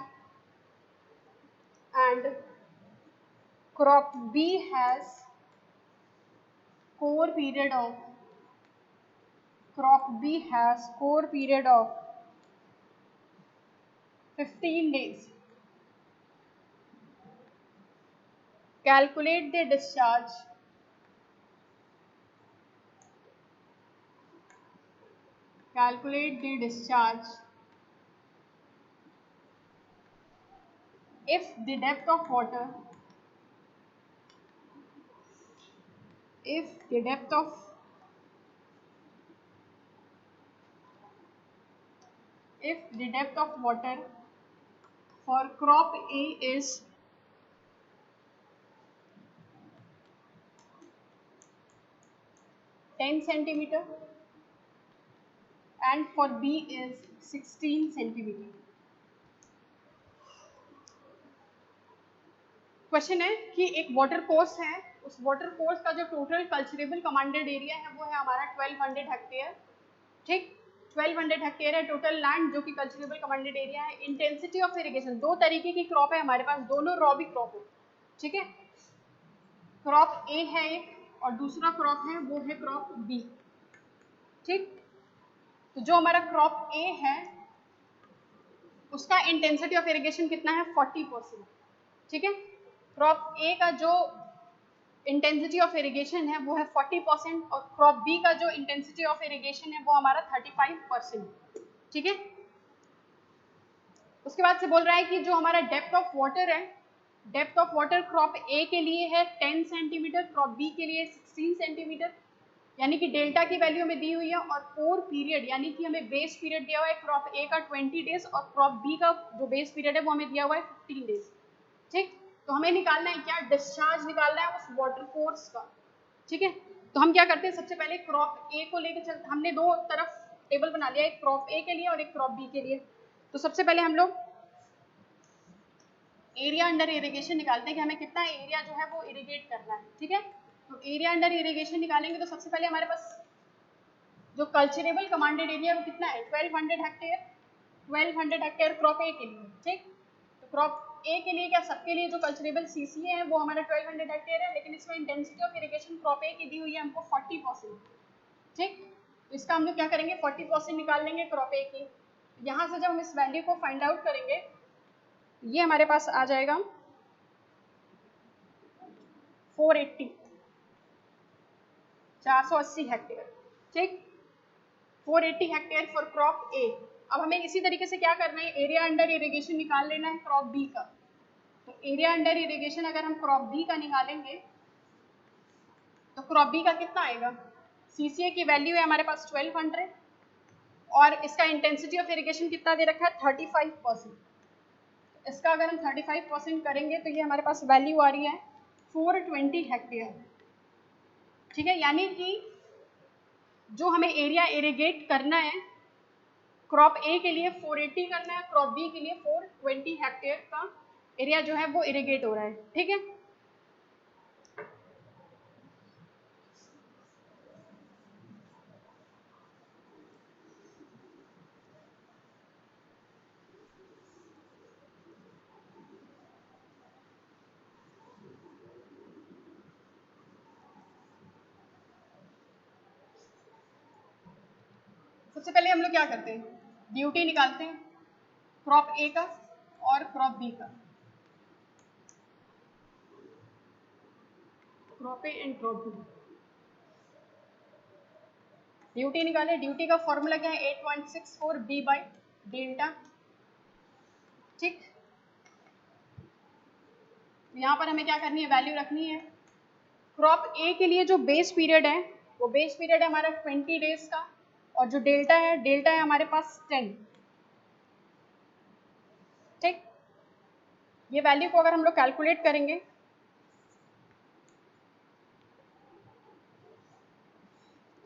crop B has core period of 15 days. Calculate the discharge if the depth of water for crop A is 10 centimeter and for B is 16 centimeter. Question है कि एक water course है, उस water course का जो total culturable commanded area है वो है हमारा 1200 हेक्टेयर, ठीक। 1200 हेक्टेयर है टोटल लैंड जो कि कल्चरेबल कमांडेड एरिया है। इंटेंसिटी ऑफ इरिगेशन, दो तरीके की क्रॉप है हमारे पास, दोनों रॉबी क्रॉप है, ठीक है। क्रॉप ए है एक और दूसरा क्रॉप है वो है क्रॉप बी, ठीक। तो जो हमारा क्रॉप ए है उसका इंटेंसिटी ऑफ इरिगेशन कितना है 40%, ठीक है। क्रॉप ए का जो इंटेंसिटी ऑफ इरिगेशन है वो है 40% और क्रॉप बी का जो इंटेंसिटी ऑफ इरिगेशन है वो हमारा 35%, ठीक है। उसके बाद से बोल रहा है कि जो हमारा डेप्थ ऑफ वाटर क्रॉप ए के लिए है 10 सेंटीमीटर, क्रॉप बी के लिए 16 सेंटीमीटर। यानी कि डेल्टा की वैल्यू हमें दी हुई है, और 4 पीरियड यानी कि हमें बेस पीरियड दिया हुआ है क्रॉप ए का 20 डेज, और क्रॉप बी का जो बेस पीरियड है वो हमें दिया हुआ है 15 डेज। ठीक, तो हमें निकालना है क्या, डिस्चार्ज निकालना है उस वाटर कोर्स का। ठीक है, तो हम क्या करते हैं, सबसे पहले क्रॉप ए को लेकर चलते, हमने दो तरफ टेबल बना लिया, एक क्रॉप ए के लिए और एक क्रॉप बी के लिए। तो सबसे पहले हम लोग एरिया अंडर इरिगेशन निकालते हैं कि हमें कितना एरिया जो है वो इरिगेट करना है। ठीक है, तो एरिया अंडर इरिगेशन निकालेंगे तो सबसे पहले हमारे पास जो कल्चरेबल कमांडेड एरिया वो कितना है, 1200 हेक्टेयर। 1200 हेक्टेयर क्रॉप ए के लिए। ठीक, तो क्रॉप ए के लिए क्या, सबके लिए जो कल्चरेबल सीसी है वो हमारा 1200 हेक्टेयर है, लेकिन इसमें इंटेंसिटी ऑफ इरिगेशन क्रॉप ए की दी हुई है हमको 40%। ठीक, तो इसका हम लोग क्या करेंगे, 40% निकाल लेंगे क्रॉप ए की। यहाँ से जब हम इस वैल्यू को फाइंड आउट करेंगे, ये हमारे पास आ जाएगा 480, 480 हेक्टेयर। ठीक, 480 हेक्टेयर फॉर क्रॉप ए। अब हमें इसी तरीके से क्या करना है, एरिया अंडर इरिगेशन निकाल लेना है क्रॉप बी का। तो एरिया अंडर इरिगेशन अगर हम क्रॉप बी का निकालेंगे तो क्रॉप बी का कितना आएगा, सीसीए की वैल्यू है हमारे पास 1200, और इसका इंटेंसिटी ऑफ इरिगेशन कितना दे रखा है, 35%। इसका अगर हम 35% करेंगे तो ये हमारे पास वैल्यू आ रही है 420 हेक्टेयर। ठीक है, यानी कि जो हमें एरिया इरिगेट करना है क्रॉप ए के लिए 480 करना है, क्रॉप बी के लिए 420 हेक्टेयर का एरिया जो है वो इरिगेट हो रहा है। ठीक है, सबसे पहले हम लोग क्या करते हैं, ड्यूटी निकालते हैं क्रॉप ए का और क्रॉप बी का, crop A and crop B. Duty निकाले, ड्यूटी का फॉर्मूला क्या है, 8.64 बी बाई डेल्टा। ठीक, यहाँ पर हमें क्या करनी है, वैल्यू रखनी है क्रॉप ए के लिए जो बेस पीरियड है वो बेस पीरियड है हमारा 20 डेज का, और जो डेल्टा है हमारे पास 10। ठीक, ये वैल्यू को अगर हम लोग कैलकुलेट करेंगे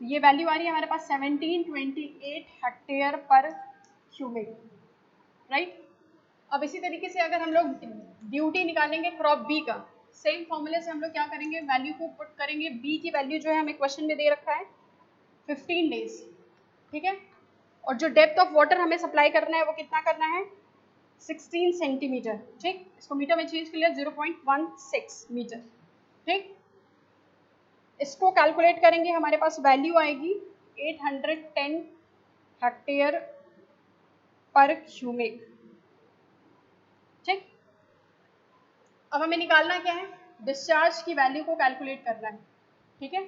तो ये वैल्यू आ रही है हमारे पास 1728 हेक्टेयर पर क्यूबिक। राइट, अब इसी तरीके से अगर हम लोग ड्यूटी निकालेंगे क्रॉप बी का, सेम फॉर्मूले से हम लोग क्या करेंगे, वैल्यू को पुट करेंगे, बी की वैल्यू जो है हमें क्वेश्चन में दे रखा है 15 डेज। ठीक है, और जो डेप्थ ऑफ वाटर हमें सप्लाई करना है वो कितना करना है, 16 सेंटीमीटर। ठीक, इसको मीटर में चेंज कर लिया, 0.16 मीटर। ठीक, इसको कैलकुलेट करेंगे, हमारे पास वैल्यू आएगी 810 हेक्टेयर पर क्यूबिक। ठीक, अब हमें निकालना क्या है, डिस्चार्ज की वैल्यू को कैलकुलेट करना है। ठीक है,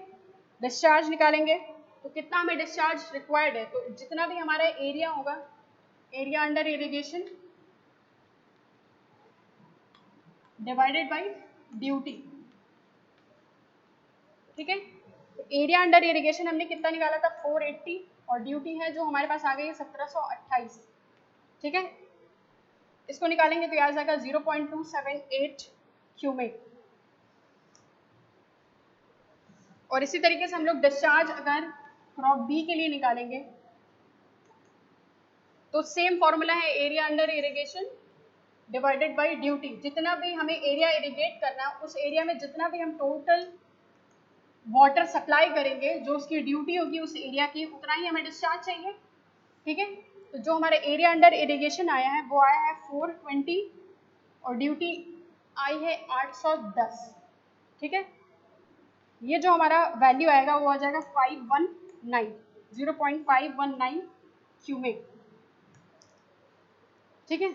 डिस्चार्ज निकालेंगे तो कितना हमें डिस्चार्ज रिक्वायर्ड है, तो जितना भी हमारा एरिया होगा, area under irrigation divided by duty. ठीक है, तो एरिया अंडर इरिगेशन हमने कितना निकाला था, 480, और ड्यूटी है जो हमारे पास आ गई है 1728। ठीक है, इसको निकालेंगे तो आ जाएगा 0.278 क्यूबिक। और इसी तरीके से हम लोग डिस्चार्ज अगर क्रॉप बी के लिए निकालेंगे तो सेम फॉर्मूला है, area under irrigation divided by duty. जितना भी हमें एरिया इरिगेट करना है उस एरिया में जितना भी हम टोटल वाटर सप्लाई करेंगे, जो उसकी ड्यूटी होगी उस एरिया की, उतना ही हमें डिस्चार्ज चाहिए। ठीक है, तो जो हमारा एरिया अंडर इरिगेशन आया है वो आया है 420, और ड्यूटी आई है 810। ठीक है, ये जो हमारा वैल्यू आएगा वो आ जाएगा 0.519 क्यूबिक। ठीक है,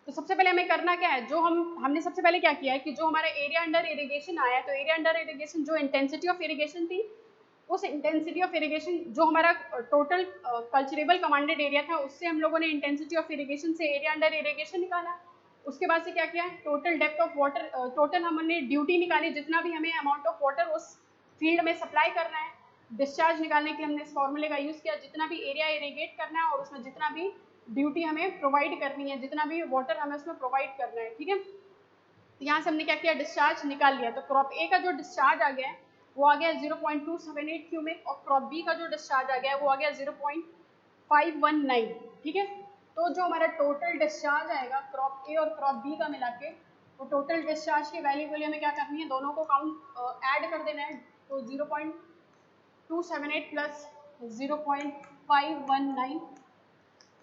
तो सबसे पहले हमें करना क्या है, जो हमने सबसे पहले क्या किया है कि जो हमारा एरिया अंडर इरिगेशन आया है, तो एरिया अंडर इरिगेशन जो इंटेंसिटी ऑफ इरिगेशन थी, उस इंटेंसिटी ऑफ इरिगेशन जो हमारा टोटल कल्चरेबल कमांडेड एरिया था, उससे हम लोगों ने इंटेंसिटी ऑफ इरिगेशन से एरिया अंडर इरिगेशन निकाला। उसके बाद से क्या किया, total depth of water, total हमने ड्यूटी निकाली, जितना भी हमें अमाउंट ऑफ वाटर उस फील्ड में सप्लाई करना है, डिस्चार्ज निकालने के लिए हमने इस फॉर्मूले का यूज़ किया, जितना भी एरिया इरिगेट करना है और उसमें जितना भी ड्यूटी हमें प्रोवाइड करनी है, जितना भी वाटर हमें उसमें प्रोवाइड करना है, ठीक है। तो यहाँ से हमने क्या किया, डिस्चार्ज निकाल लिया। तो क्रॉप ए का जो डिस्चार्ज आ गया है वो आ गया 0.278 क्यूबिक, और क्रॉप बी का जो डिस्चार्ज आ गया है वो आ गया 0.519, ठीक है। तो जो हमारा टोटल डिस्चार्ज आएगा क्रॉप ए और क्रॉप बी का मिला के, वो टोटल डिस्चार्ज की वैल्यू के लिए हमें क्या करनी है, दोनों को काउंट ऐड कर देना है। तो 0.278 प्लस 0.519,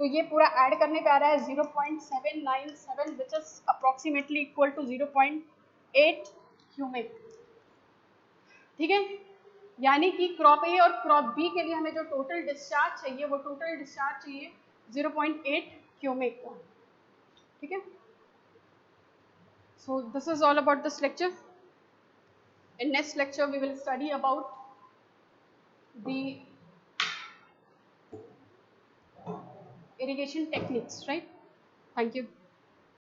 तो ये पूरा ऐड करने पे आ रहा है 0.797, which is approximately equal to 0.8 cubic, ठीक है। यानी कि क्रॉप ए और क्रॉप बी के लिए हमें जो टोटल डिस्चार्ज चाहिए वो टोटल डिस्चार्ज चाहिए 0.8 क्यूबिक का, ठीक है। So this is all about this lecture. In next lecture we will study about the irrigation techniques, right? Thank you.